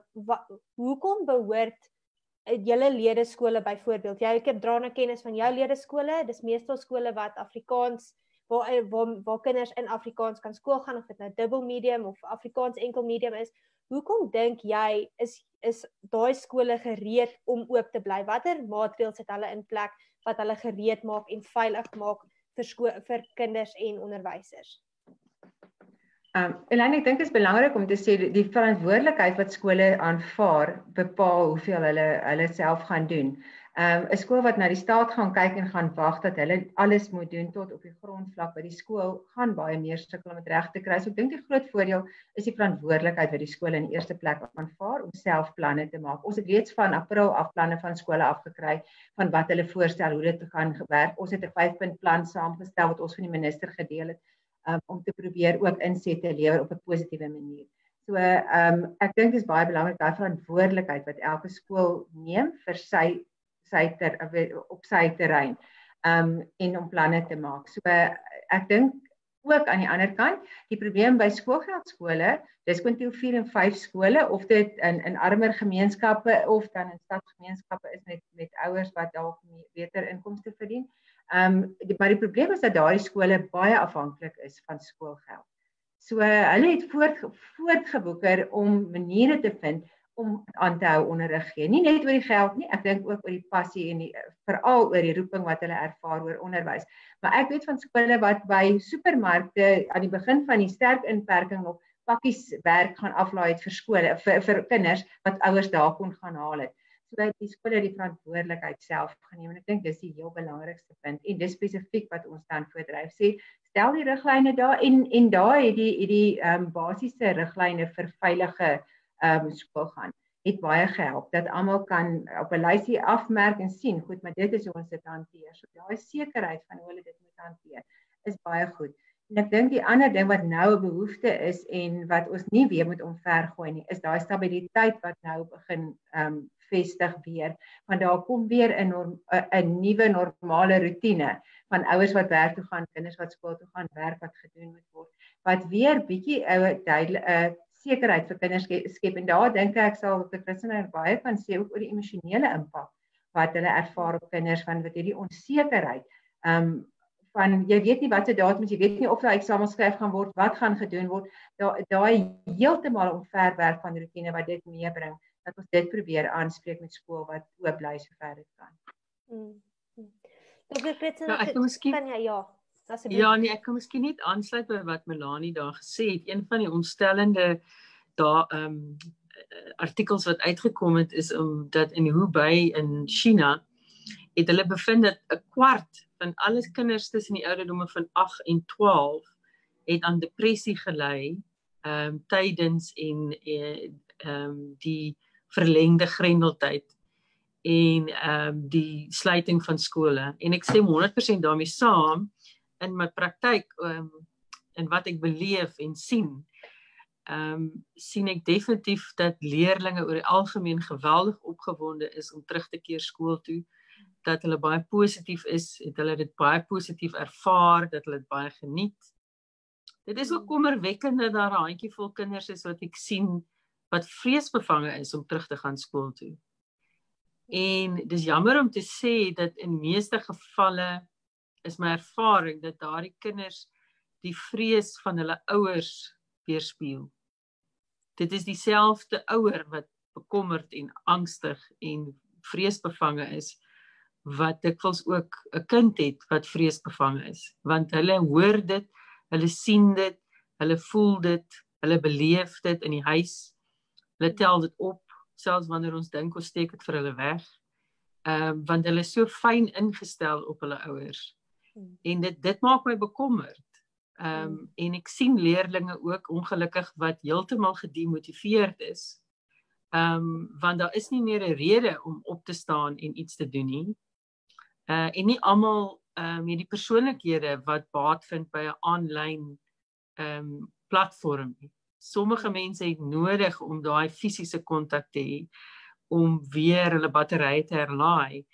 hoekom behoort julle ledeskole byvoorbeeld, jy ek dra na kennis van jou ledeskole, dis meestal skole wat Afrikaans, waar kinders in Afrikaans kan skool gaan, of dit nou dubbel medium of Afrikaans enkel medium is. Hoekom dink jy is daai skole gereed om oop te bly? Watter maatreëls het hulle in plek wat hulle gereed maak en veilig maak vir kinders en onderwysers? Elaine, ek dink dit is belangrik om te sê die verantwoordelikheid wat skole aanvaar bepaal hoeveel hulle self gaan doen. 'n Skool wat na die staat gaan kyk en gaan wag dat hulle alles moet doen tot op die grondvlak by die skool, gaan baie meer sukkel om dit reg te kry. So ek dink die groot voordeel is die verantwoordelikheid wat die skole in die eerste plek aanvaar om self planne te maak. Ons het reeds van April af planne van skole afgekry van wat hulle voorstel hoe dit gaan werk. Ons het 'n 5-punt plan saamgestel wat ons van die minister gedeel het. Om te probeer ook inset te lewer op 'n positiewe manier. So ek dink dit is baie belangrik daai verantwoordelikheid wat elke skool neem vir op sy terrein en om planne te maak. So ek dink ook aan die ander kant, die probleem by skoolgeldskole, dis kwintiel 4 en 5 skole, of dit in armer gemeenskappe of dan in stadsgemeenskappe is met ouers wat dalk beter inkomste verdien. Maar die probleem is dat daardie skole baie afhanklik is van skoolgeld. So hulle het voortgeboeker om maniere te vind om aan te hou onderrig gee. Nie net oor die geld nie, ek dink ook oor die passie en veral oor die roeping wat hulle ervaar oor onderwys. Maar ek weet van skole wat by supermarkte aan die begin van die sterk inperking nog pakkies werk gaan aflaai het vir skole vir kinders wat ouers daar kon gaan haal het. So die skole die verantwoordelikheid self geneem en ek dink dis die heel belangrikste punt en dis spesifiek wat ons dan voordryf sê, stel die riglyne daar en daar het die basiese riglyne vir veilige skool gaan, het baie gehelp, dat almal kan op 'n lysie afmerk en sien, goed, maar dit is hoe ons dit hanteer. So daai sekerheid van hoe hulle dit moet hanteer, is baie goed. En ek dink die ander ding wat nou 'n behoefte is en wat ons nie weer moet omvergooi nie, is daai stabiliteit wat nou begin vestig weer, want daar kom weer 'n nuwe normale roetine van ouers wat werk toe gaan, kinders wat skool toe gaan, werk wat gedoen moet word, wat weer bietjie sekerheid vir kinders skep. En daar dink ek sal Dr. Christina baie kan sê ook oor die emosionele impak wat hulle ervaar op kinders van wat hierdie onsekerheid van jy weet nie wat se datum is, jy weet nie of daai eksamen skryf gaan word, wat gaan gedoen word, daai heeltemal omverwerk van rutine wat dit meebring, dat ons dit probeer aanspreek met skool wat oop bly sover dit kan. Dr. Christina, kan jy nee, ek kan miskien net aansluit by wat Melanie daar gesê het. Een van die ontstellende artikels wat uitgekom het is dat in Hubei in China het hulle bevind dat 'n kwart van alle kinders tussen die ouderdomme van 8 en 12 het aan depressie gelei tydens die verlengde grendeltyd en die sluiting van skole. En ek stem 100% daarmee saam. In my praktyk en wat ek beleef en sien, sien ek definitief dat leerlinge oor die algemeen geweldig opgewonde is om terug te keer skool toe, dat hulle baie positief is, het hulle dit baie positief ervaar, dat hulle dit baie geniet. Dit is ook kommerwekkend dat daar 'n handjievol kinders is wat ek sien wat vreesbevange is om terug te gaan skool toe. En dis jammer om te sê dat in meeste gevalle is my ervaring dat daardie kinders die vrees van hulle ouers weerspieël. Dit is dieselfde ouer wat bekommerd en angstig en vreesbevange is, wat dikwels ook 'n kind het wat vreesbevange is. Want hulle hoor dit, Hulle sien dit, hulle voel dit, hulle beleef dit in die huis. Hulle tel dit op, selfs wanneer ons dink ons steek dit vir hulle weg. Want hulle is so fyn ingestel op hulle ouers. En dit maak my bekommerd. En ek sien leerlinge ook ongelukkig wat heeltemal gedemotiveerd is. Want daar is nie meer 'n rede om op te staan en iets te doen nie. En nie almal het die persoonlikhede wat baat vind by 'n aanlyn platform nie. Sommige mense het nodig om daai fisiese kontak te hê om weer hulle batterye te herlaai.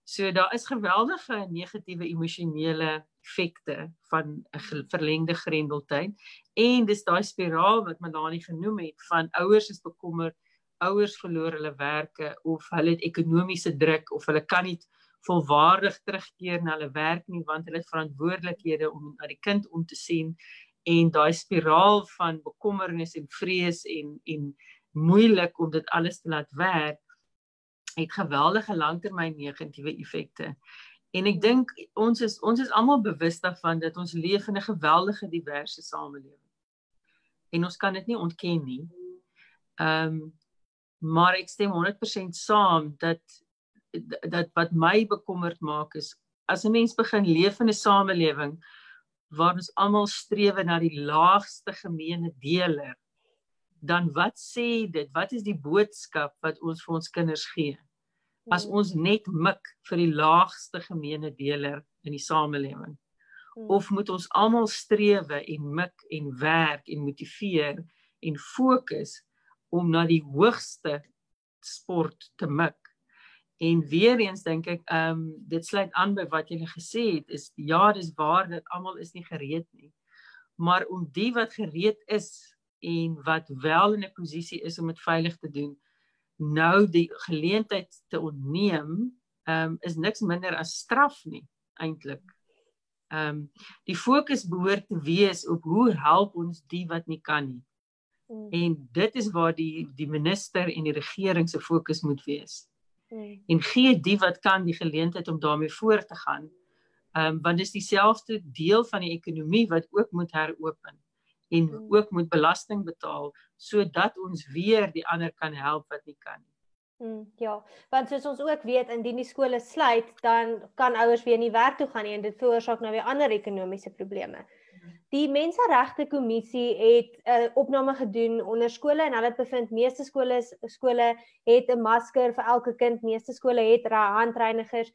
So daar is geweldige negatiewe emosionele effekte van 'n verlengde grendeltyd. En dis daai spiraal wat Melanie genoem het van ouers is bekommerd, ouers verloor hulle werke of hulle het ekonomiese druk of hulle kan nie volwaardig terugkeer na hulle werk nie want hulle het verantwoordelikhede om na die kind om te sien. En daai spiraal van bekommernis en vrees en moeilik om dit alles te laat werk, het geweldige langtermyn negatiewe effekte. En ek dink ons is almal bewus daarvan dat ons leef in 'n geweldige diverse samelewing. En ons kan dit nie ontken nie. Maar ek stem 100% saam dat wat my bekommerd maak is as 'n mens begin leef in 'n samelewing waar ons almal streef na die laagste gemene deler, dan wat sê dit? Wat is die boodskap wat ons vir ons kinders gee? As ons net mik vir die laagste gemene deler in die samelewing. Of moet ons almal streef en mik en werk en motiveer en fokus om na die hoogste sport te mik? En weer eens dink ek, dit sluit aan by wat julle gesê het, is ja, dis waar dat almal is nie gereed nie. Maar om die wat gereed is en wat wel in 'n posisie is om dit veilig te doen, nou die geleentheid te ontneem, is niks minder as straf nie, eintlik. Die fokus behoort te wees op hoe help ons die wat nie kan nie. En dit is waar die minister en die regering se fokus moet wees. En gee die wat kan die geleentheid om daarmee voort te gaan, want dit is dieselfde deel van die ekonomie wat ook moet heropen en ook moet belasting betaal, sodat ons weer die ander kan help wat nie kan nie. Ja, want soos ons ook weet, indien die skole sluit, dan kan ouers weer nie werk toe gaan nie en dit veroorsaak nou weer ander ekonomiese probleme. Die Menseregte Kommissie het 'n opname gedoen onder skole en hulle het bevind meeste skole het 'n masker vir elke kind, meeste skole het handreinigers,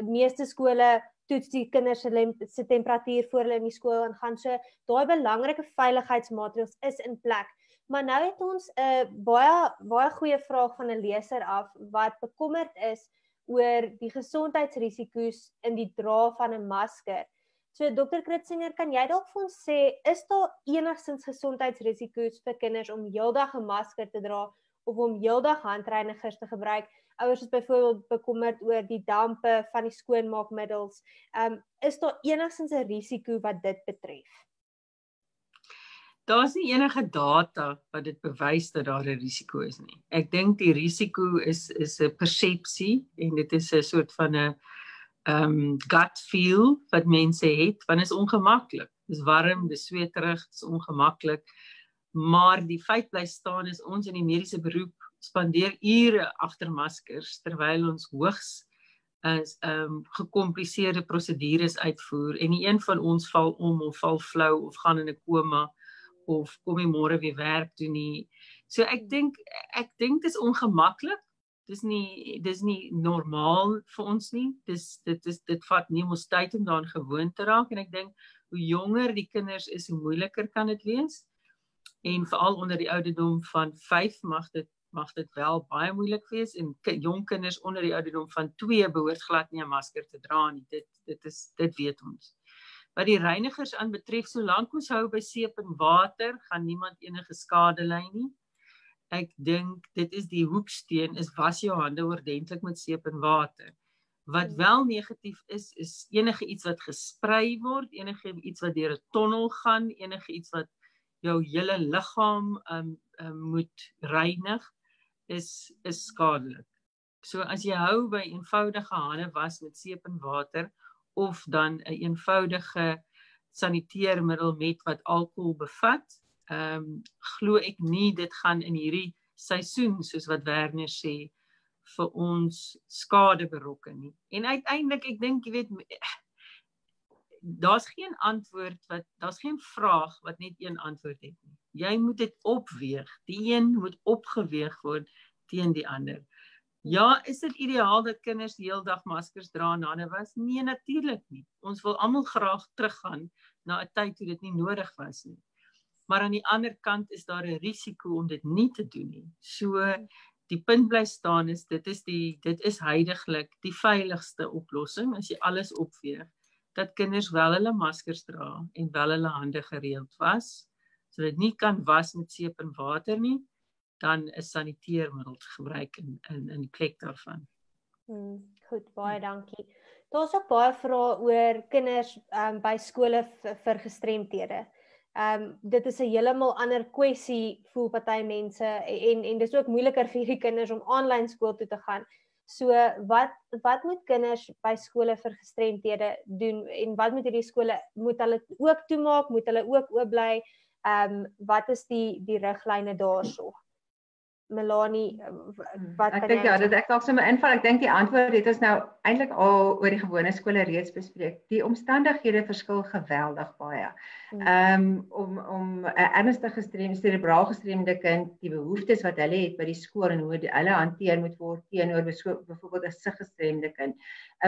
meeste skole toets die kinders se temperatuur voor hulle in die skool ingaan. So daai belangrike veiligheidsmaatreëls is in plek. Maar nou het ons 'n baie goeie vraag van 'n leser af wat bekommerd is oor die gesondheidsrisiko's in die dra van 'n masker. So Dr. Kritzinger, kan jy dalk vir ons sê, is daar enigstens gesondheidsrisiko's vir kinders om heeldag 'n masker te dra of om heeldag handreinigers te gebruik? Ouers is byvoorbeeld bekommerd oor die dampe van die skoonmaakmiddels. Is daar enigstens 'n risiko wat dit betref? Daar is nie enige data wat dit bewys dat daar 'n risiko is nie. Ek dink die risiko is 'n persepsie en dit is 'n soort van 'n gut feel wat mense het, want is ongemaklik. Dis warm, dis sweterig, dis ongemaklik. Maar die feit bly staan is ons in die mediese beroep spandeer ure agter maskers terwyl ons hoogs gekompliseerde prosedures uitvoer en nie een van ons val om of val flou of gaan in 'n koma of kom nie môre weer werk doen nie. So ek dink dis ongemaklik. Dis nie normaal vir ons nie. Dit vat nie ons tyd om daaraan gewoon te raak en ek dink hoe jonger die kinders is, hoe moeiliker kan dit wees. En veral onder die ouderdom van 5 mag dit wel baie moeilik wees en jong kinders onder die ouderdom van 2 behoort glad nie 'n masker te dra nie. Dit weet ons. Wat die reinigers aanbetref, solank ons hou by seep en water, gaan niemand enige skade ly nie. Ek dink dit is die hoeksteen, is was jou hande ordentlik met seep en water. Wat wel negatief is enige iets wat gesprei word, enige iets wat deur 'n tonnel gaan, enige iets wat jou hele liggaam moet reinig, is skadelik. So as jy hou by eenvoudige hande was met seep en water, of dan 'n eenvoudige saniteermiddel met wat alkohol bevat. Glo ek nie dit gaan in hierdie seisoen, soos wat Werner sê, vir ons skade berokken nie. En uiteindelik, ek dink, jy weet, daar's geen antwoord daar's geen vraag wat net een antwoord het nie. Jy moet dit opweeg. Die een moet opgeweeg word teen die ander. Ja, is dit ideaal dat kinders die hele dag maskers dra en hande was? Nee, natuurlik nie. Ons wil almal graag teruggaan na 'n tyd toe dit nie nodig was nie. Maar aan die ander kant is daar 'n risiko om dit nie te doen nie. So die punt bly staan is dit is huidiglik die veiligste oplossing as jy alles opweeg, dat kinders wel hulle maskers dra en wel hulle hande gereeld was. So dit nie kan was met seep en water nie, dan is saniteermiddels gebruik in plek daarvan. Goed, baie dankie. Daar's ook baie vrae oor kinders by skole vir gestremthede. Dit is 'n heeltemal ander kwessie voel party mense en dis ook moeiliker vir hierdie kinders om aanlyn skool toe te gaan. So wat moet kinders by skole vir gestremthede doen en wat moet hierdie skole, moet hulle ook toemaak, moet hulle ook oop bly? Wat is die riglyne daarso? Melanie, wat ek dink dit ek dalk sommer inval. Ek dink die antwoord het ons nou eintlik al oor die gewone skole reeds bespreek. Die omstandighede verskil geweldig baie. Om 'n ernstig cerebraal gestremde kind, die behoeftes wat hulle het by die skool en hoe hulle hanteer moet word teenoor byvoorbeeld 'n siggestremde kind,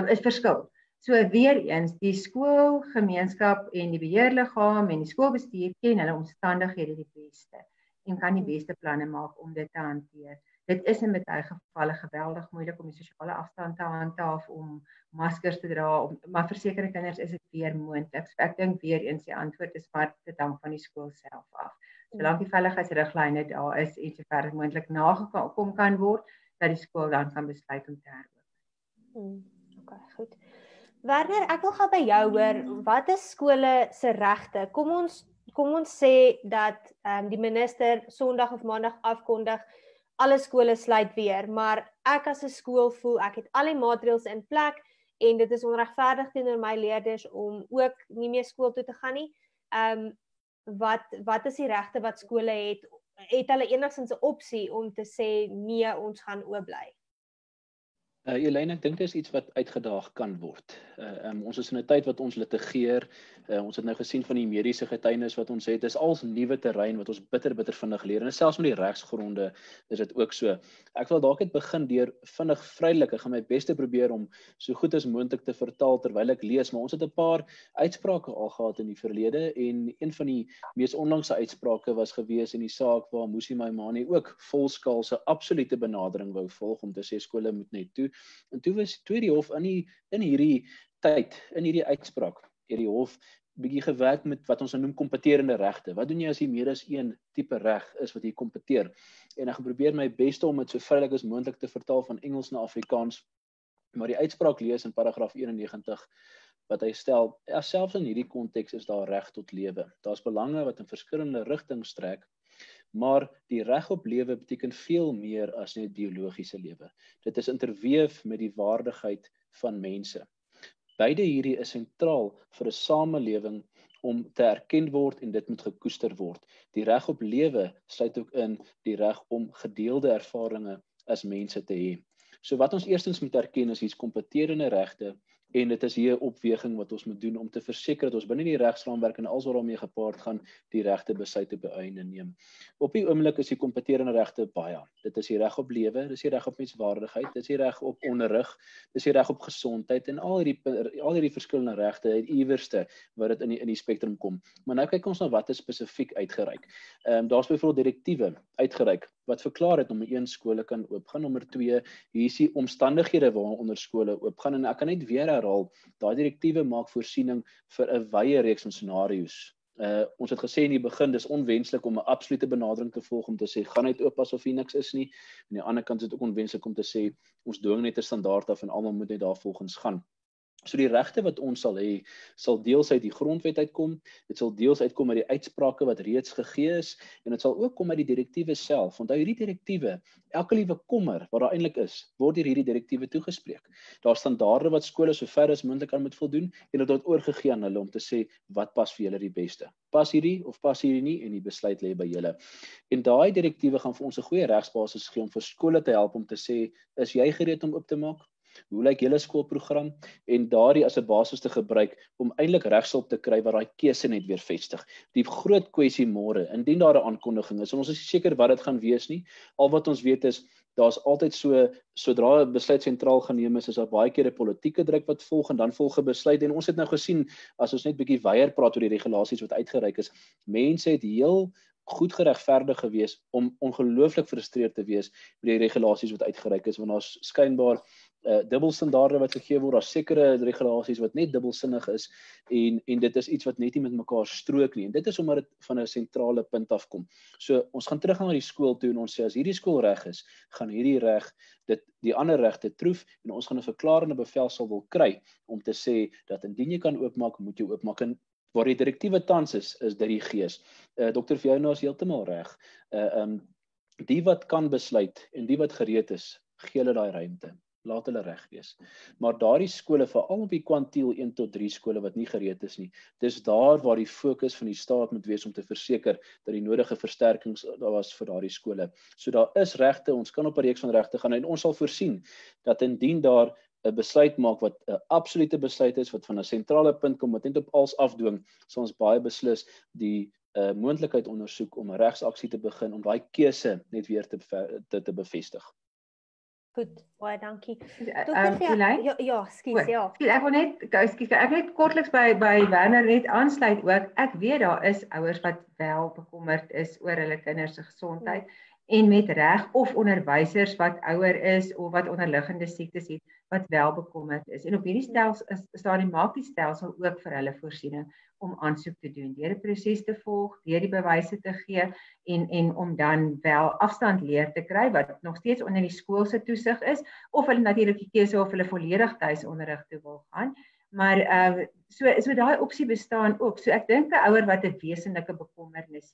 is verskil. So weer eens, die skoolgemeenskap en die beheerliggaam en die skoolbestuur ken hulle omstandighede die beste en kan die beste planne maak om dit te hanteer. Dit is in baie gevalle geweldig moeilik om die sosiale afstand te handhaaf, om maskers te dra, maar vir sekere kinders is dit weer moontlik. So ek dink weer eens die antwoord is maar dit hang van die skool self af. Solank die veiligheidsriglyne daar is en sover dit moontlik nagekom kan word, dat die skool dan kan besluit om te heropen. Okay, goed. Werner, ek wil gou by jou hoor, wat is skole se regte? Kom ons sê dat die minister Sondag of Maandag afkondig, alle skole sluit weer, maar ek as 'n skool voel ek het al die maatreëls in plek en dit is onregverdig teenoor my leerders om ook nie meer skool toe te gaan nie. Wat is die regte wat skole het? Het hulle enigstens 'n opsie om te sê nee, ons gaan oop bly? Elyn, ek dink dit is iets wat uitgedaag kan word. Ons is in 'n tyd wat ons litigeer. Ons het nou gesien van die mediese getuienis wat ons het. Dit is als nuwe terrein wat ons bitter vinnig leer. En selfs met die regsgronde is dit ook so. Ek wil dalk net begin deur vinnig vrylik. Ek gaan my beste probeer om so goed as moontlik te vertaal terwyl ek lees, maar ons het 'n paar uitsprake al gehad in die verlede en een van die mees onlangse uitsprake was gewees in die saak waar Mmusi Maimane ook volskaalse absolute benadering wou volg om te sê skole moet net toe. En toe die hof in hierdie tyd, in hierdie uitspraak, hierdie hof bietjie gewerk met wat ons noem kompeterende regte. Wat doen jy as jy meer as een tipe reg is wat jy kompeteer? En ek gaan probeer my beste om dit so vrylik as moontlik te vertaal van Engels na Afrikaans. Maar die uitspraak lees in paragraaf 91 wat hy stel, selfs in hierdie konteks is daar reg tot lewe. Daar's belange wat in verskillende rigtings strek. Maar die reg op lewe beteken veel meer as net biologiese lewe. Dit is interweef met die waardigheid van mense. Beide hierdie is sentraal vir 'n samelewing om te erken word en dit moet gekoester word. Die reg op lewe sluit ook in die reg om gedeelde ervarings as mense te hê. So wat ons eerstens moet erken is hier's kompeterende regte en dit is hier 'n opweging wat ons moet doen om te verseker dat ons binne die regsraamwerk en alles wat daarmee gepaard gaan die regte besluite beëindig neem. Op die oomblik is die kompeterende regte baie. Dit is die reg op lewe, dis die reg op menswaardigheid, dis die reg op onderrig, dis die reg op gesondheid en al hierdie verskillende regte het iewerste wat dit in die spektrum kom. Maar nou kyk ons na wat is spesifiek uitgereik. Daar's byvoorbeeld direktiewe uitgereik wat verklaar het om 'n skole kan oopgaan. Nommer 2, hier is die omstandighede waaronder skole oopgaan en ek kan net weer herhaal, daai direktiewe maak voorsiening vir 'n wye reeks van scenario's. Ons het gesê in die begin, dis onwenslik om 'n absolute benadering te volg om te sê, gaan net oop asof hier niks is nie. Aan die ander kant is dit ook onwenslik om te sê, ons dwing net 'n standaard af en almal moet net daar volgens gaan. So die regte wat ons sal hê, sal deels uit die grondwet uitkom, dit sal deels uitkom uit die uitsprake wat reeds gegee is, en dit sal ook kom uit die direktiewe self. Onthou hierdie direktiewe, elke liewe kommer wat daar eintlik is, word deur hierdie direktiewe toegespreek. Daar standaarde wat skole so ver as moontlik aan moet voldoen, en dit word oorgegee aan hulle om te sê wat pas vir julle die beste. Pas hierdie of pas hierdie nie, en die besluit lê by julle. En daai direktiewe gaan vir ons 'n goeie regsbasis gee om vir skole te help om te sê, is jy gereed om oop te maak? Hoe lyk julle skoolprogram? En daardie as 'n basis te gebruik om eintlik regshulp te kry wat daai keuse net weer vestig. Die groot kwessie môre, indien daar 'n aankondiging is, en ons is nie seker wat dit gaan wees nie, al wat ons weet is, daar's altyd sodra 'n besluit sentraal geneem is daar baie keer 'n politieke druk wat volg, en dan volg 'n besluit, en ons het nou gesien, as ons net bietjie weier praat oor die regulasies wat uitgereik is, mense het heel goed geregverdig gewees om ongelooflik frustreerd te wees met die regulasies wat uitgereik is, want daar's skynbaar dubbelstandaarde wat gegee word, daar's sekere regulasies wat net dubbelsinnig is, en dit is iets wat net nie met mekaar strook nie, en dit is omdat dit van 'n sentrale punt af kom. So ons gaan terug na die skool toe en ons sê, as hierdie skool reg is, gaan hierdie reg die ander regte troef, en ons gaan 'n verklarende bevelsel wil kry, om te sê, dat indien jy kan oopmaak, moet jy oopmaak, en waar die direktiewe tans is dit die gees. Dr. Fiona is heeltemal reg. Die wat kan besluit, en die wat gereed is, gee hulle daai ruimte. Laat hulle reg wees. Maar daardie skole, veral op die kwantiel 1 tot 3 skole wat nie gereed is nie, dis daar waar die fokus van die staat moet wees om te verseker dat die nodige versterkings daar was vir daardie skole. So daar is regte, ons kan op 'n reeks van regte gaan, en ons sal voorsien dat indien daar 'n besluit maak wat 'n absolute besluit is, wat van 'n sentrale punt kom, wat net op alles afdwing, sal ons baie beslis die moontlikheid ondersoek om 'n regsaksie te begin, om daai keuse net weer te bevestig. Goed, baie dankie. Ja, skies, ja. Ek wil net kortliks by Werner net aansluit ook. Ek weet daar is ouers wat wel bekommerd is oor hulle kinders se gesondheid, en met reg, of onderwysers wat ouer is of wat onderliggende siektes het wat wel bekommerd is. En op hierdie stadium maak die stelsel ook vir hulle voorsiening om aansoek te doen, deur die proses te volg, deur die bewyse te gee, en om dan wel afstand leer te kry wat nog steeds onder die skool se toesig is, of hulle natuurlik die keuse of hulle volledig tuisonderrig toe wil gaan. Maar so daai opsie bestaan ook. So ek dink 'n ouer wat 'n wesenlike bekommernis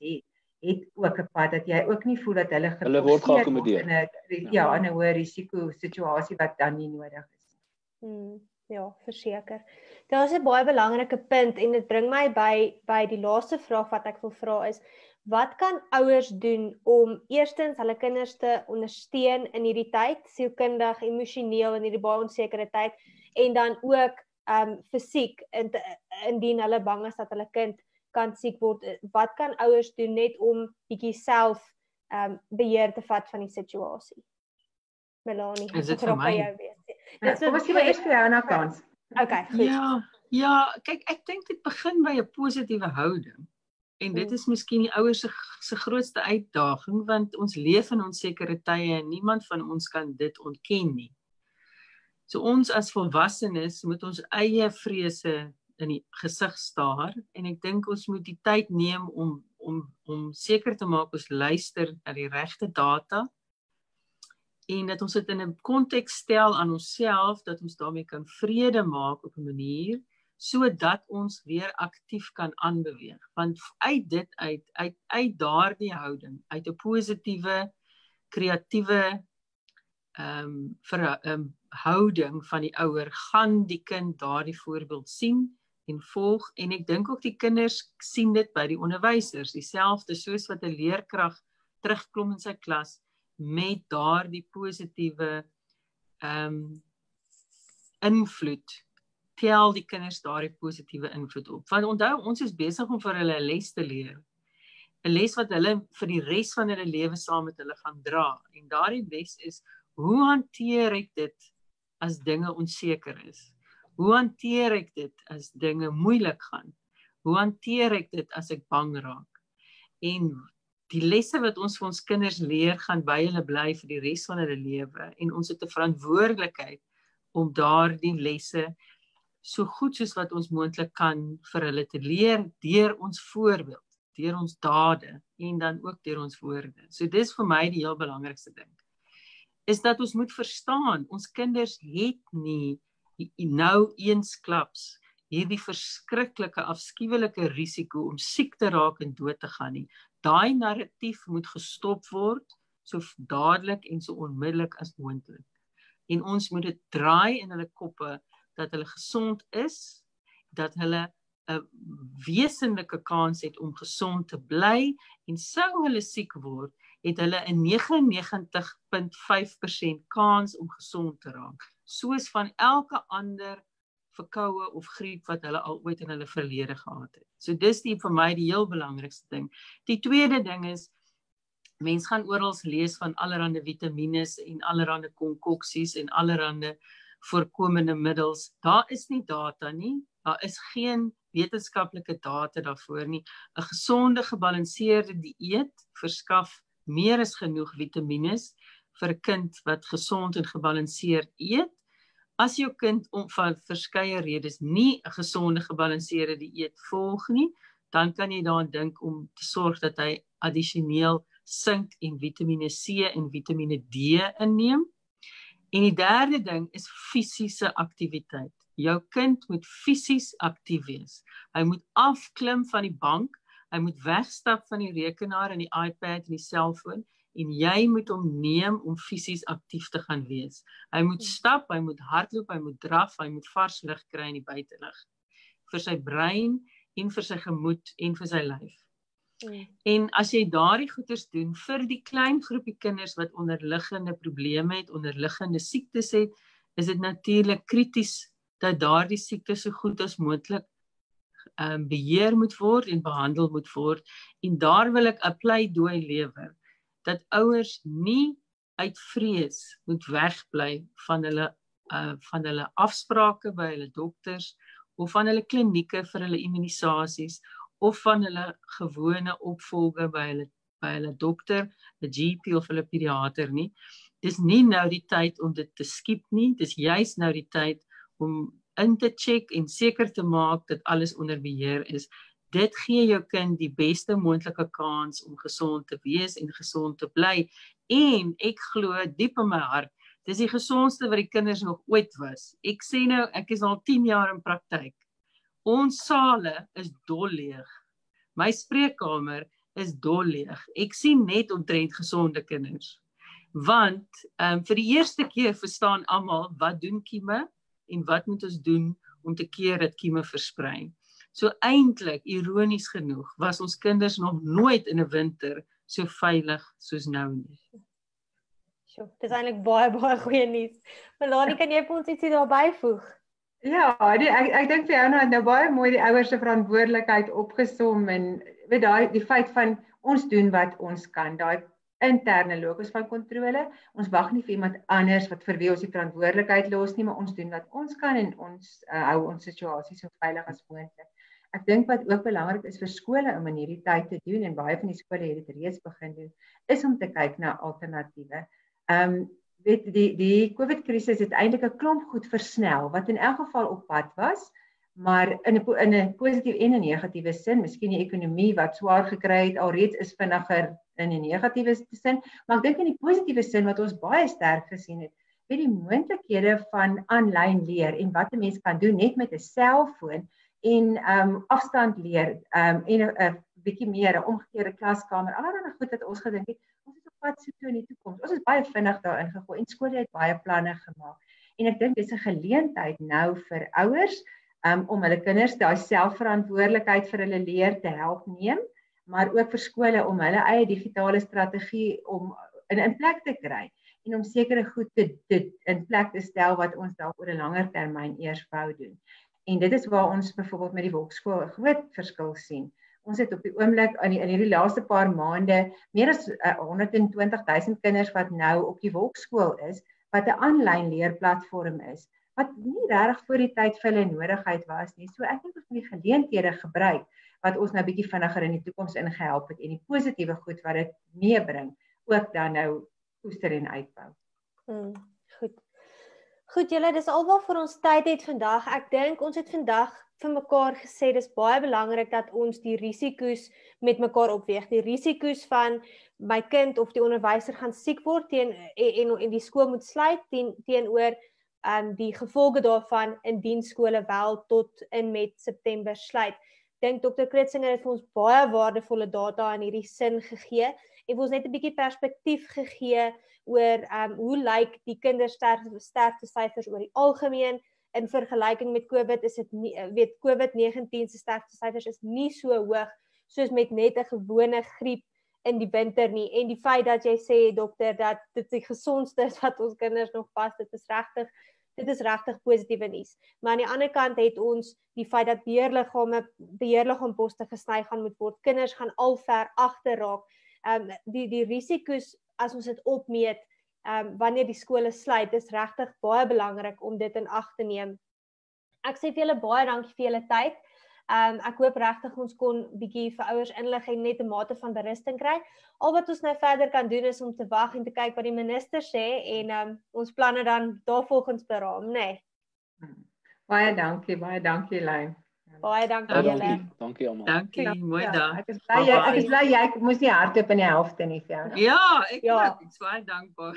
het ook 'n pad dat jy ook nie voel dat hulle word geakkommodeer in 'n hoë risiko situasie wat dan nie nodig is. Ja, verseker. Daar is 'n baie belangrike punt, en dit bring my by die laaste vraag wat ek wil vra is, wat kan ouers doen om eerstens hulle kinders te ondersteun in hierdie tyd, sielkundig, emosioneel in hierdie baie onsekere tyd, en dan ook fisiek indien hulle bang is dat hulle kind kan siek word. Wat kan ouers doen net om bietjie self beheer te vat van die situasie? Melanie, is dit vir my? Kom ons gee maar eers vir jou 'n kans. Okay, goed. Ja, kyk, ek dink dit begin by 'n positiewe houding. En dit is miskien die ouers se grootste uitdaging, want ons leef in onsekere tye en niemand van ons kan dit ontken nie. So ons as volwassenes moet ons eie vrese in die gesig staar, en ek dink ons moet die tyd neem om seker te maak ons luister na die regte data, en dat ons dit in 'n konteks stel aan onsself, dat ons daarmee kan vrede maak op 'n manier, sodat ons weer aktief kan aanbeweeg. Want uit daardie houding, uit 'n positiewe, kreatiewe houding van die ouer, gaan die kind daardie voorbeeld sien en volg, en ek dink ook die kinders sien dit by die onderwysers, dieselfde soos wat 'n leerkrag terugkom in sy klas, met daardie positiewe invloed, tel die kinders daardie positiewe invloed op. Want onthou, ons is besig om vir hulle 'n les te leer. 'n Les wat hulle vir die res van hulle lewe saam met hulle gaan dra. En daardie les is, hoe hanteer ek dit as dinge onseker is? Hoe hanteer ek dit as dinge moeilik gaan? Hoe hanteer ek dit as ek bang raak? En die lesse wat ons vir ons kinders leer, gaan by hulle bly vir die res van hulle lewe, en ons het 'n verantwoordelikheid om daardie lesse so goed soos wat ons moontlik kan vir hulle te leer, deur ons voorbeeld, deur ons dade, en dan ook deur ons woorde. So dis vir my die heel belangrikste ding, is dat ons moet verstaan, ons kinders het nie nou eensklaps hierdie verskriklike afskuwelike risiko om siek te raak en dood te gaan nie. Daai narratief moet gestop word so dadelik en so onmiddellik as moontlik. En ons moet dit draai in hulle koppe dat hulle gesond is, dat hulle 'n wesenlike kans het om gesond te bly en sou hulle siek word, het hulle 'n 99.5% kans om gesond te raak, soos van elke ander verkoue of griep wat hulle al ooit in hulle verlede gehad het. So dis vir my die heel belangrikste ding. Die tweede ding is, mens gaan oral lees van allerhande vitamines en allerhande konkoksies en allerhande voorkomende middels. Daar is nie data nie, daar is geen wetenskaplike data daarvoor nie. 'n Gesonde, gebalanseerde dieet verskaf meer as genoeg vitamines vir 'n kind wat gesond en gebalanseerd eet. As jou kind van verskeie redes nie 'n gesonde, gebalanseerde dieet volg nie, dan kan jy daaraan dink om te sorg dat hy addisioneel sink en vitamine C en vitamine D inneem. En die derde ding is fisiese aktiwiteit. Jou kind moet fisies aktief wees. Hy moet afklim van die bank, hy moet wegstap van die rekenaar en die iPad en die selfoon, en jy moet hom neem om fisies aktief te gaan wees. Hy moet stap, hy moet hardloop, hy moet draf, hy moet vars lug kry in die buitelug. Vir sy brein en vir sy gemoed en vir sy lyf. En as jy daardie goeders doen vir die klein groepie kinders wat onderliggende probleme het, onderliggende siektes het, is dit natuurlik krities dat daardie siektes so goed as moontlik beheer moet word en behandel moet word. En daar wil ek 'n pleidooi lewer dat ouers nie uit vrees moet wegbly van hulle afsprake by hulle dokters of van hulle klinieke vir hulle immunisasies of van hulle gewone opvolge by hulle dokter, 'n GP of hulle pediater nie. Dis nie nou die tyd om dit te skiep nie, dis juis nou die tyd om in te check en seker te maak dat alles onder beheer is. Dit gee jou kind die beste moontlike kans om gesond te wees en gesond te bly. En ek glo diep in my hart, dis die gesondste wat die kinders nog ooit was. Ek sê nou, ek is al 10 jaar in praktyk. Ons sale is dolleeg. My spreekkamer is dolleeg. Ek sien net omtrent gesonde kinders. Want vir die eerste keer verstaan almal wat doen kieme en wat moet ons doen om te keer dat kieme versprei. So eintlik, ironies genoeg, was ons kinders nog nooit in 'n winter so veilig soos nou nie. Sjoe, dis eintlik baie goeie nuus. Melanie, kan jy vir ons ietsie daarby voeg? Ja, ek dink vir jou nou baie mooi die ouers se verantwoordelikheid opgesom en weet die feit van ons doen wat ons kan, daai interne locus van kontrole. Ons wag nie vir iemand anders wat vir wie ons die verantwoordelikheid los nie, maar ons doen wat ons kan en ons hou ons situasie so veilig as moontlik. Ek dink wat ook belangrik is vir skole om in hierdie tyd te doen en baie van die skole het dit reeds begin doen, is om te kyk na alternatiewe. Weet die COVID-krisis het eintlik 'n klomp goed versnel wat in elk geval op pad was, maar in 'n positiewe en 'n negatiewe sin, miskien die ekonomie wat swaar gekry het alreeds is vinniger in 'n negatiewe sin, maar ek dink in die positiewe sin wat ons baie sterk gesien het, weet die moontlikhede van aanlyn leer en wat 'n mens kan doen net met 'n selfoon en afstand leer en 'n bietjie meer 'n omgekeerde klaskamer. Allerlei goed wat ons gedink het, ons is op pad so toe in die toekoms. Ons is baie vinnig daarin gegooi en skole het baie planne gemaak. En ek dink dis 'n geleentheid nou vir ouers om hulle kinders daai selfverantwoordelikheid vir hulle leer te help neem, maar ook vir skole om hulle eie digitale strategie om in plek te kry en om sekere goed te in plek te stel wat ons dalk oor 'n langer termyn eers wou doen. En dit is waar ons byvoorbeeld met die Wolkskool 'n groot verskil sien. Ons het op die oomblik in hierdie laaste paar maande meer as 120,000 kinders wat nou op die Wolkskool is, wat 'n aanlyn leerplatform is, wat nie regtig voor die tyd vir hulle nodigheid was nie. So ek dink ons moet die geleenthede gebruik wat ons nou bietjie vinniger in die toekoms ingehelp het en die positiewe goed wat dit meebring, ook dan nou koester en uitbou. Goed julle, dis alwaar vir ons tyd het vandag. Ek dink ons het vandag vir mekaar gesê dis baie belangrik dat ons die risiko's met mekaar opweeg. Die risiko's van my kind of die onderwyser gaan siek word en die skool moet sluit teenoor die gevolge daarvan indien skole wel tot in met September sluit. Dink Dr. Kritzinger het vir ons baie waardevolle data in hierdie sin gegee en vir ons net 'n bietjie perspektief gegee oor hoe lyk die kindersterftesyfers oor die algemeen in vergelyking met COVID. Is dit nie, weet COVID-19 se sterftesyfers is nie so hoog soos met net 'n gewone griep in die winter nie. En die feit dat jy sê dokter dat dit die gesondste is wat ons kinders nog pas, dit is regtig positiewe nuus. Maar aan die ander kant het ons die feit dat beheerliggaamposte gesny gaan moet word. Kinders gaan al ver agter raak. Die risiko's as ons dit opmeet wanneer die skole sluit, is regtig baie belangrik om dit in ag te neem. Ek sê vir julle baie dankie vir julle tyd. Ek hoop regtig ons kon bietjie vir ouers inlig en net 'n mate van berusting kry. Al wat ons nou verder kan doen is om te wag en te kyk wat die minister sê en ons planne dan daarvolgens beraam, né? Baie dankie Lyn. Baie dankie julle. Dankie almal. Dankie, mooi dag. Ek is bly jy moes nie hardloop in die helfte nie vir jou. Ja, ek is baie dankbaar.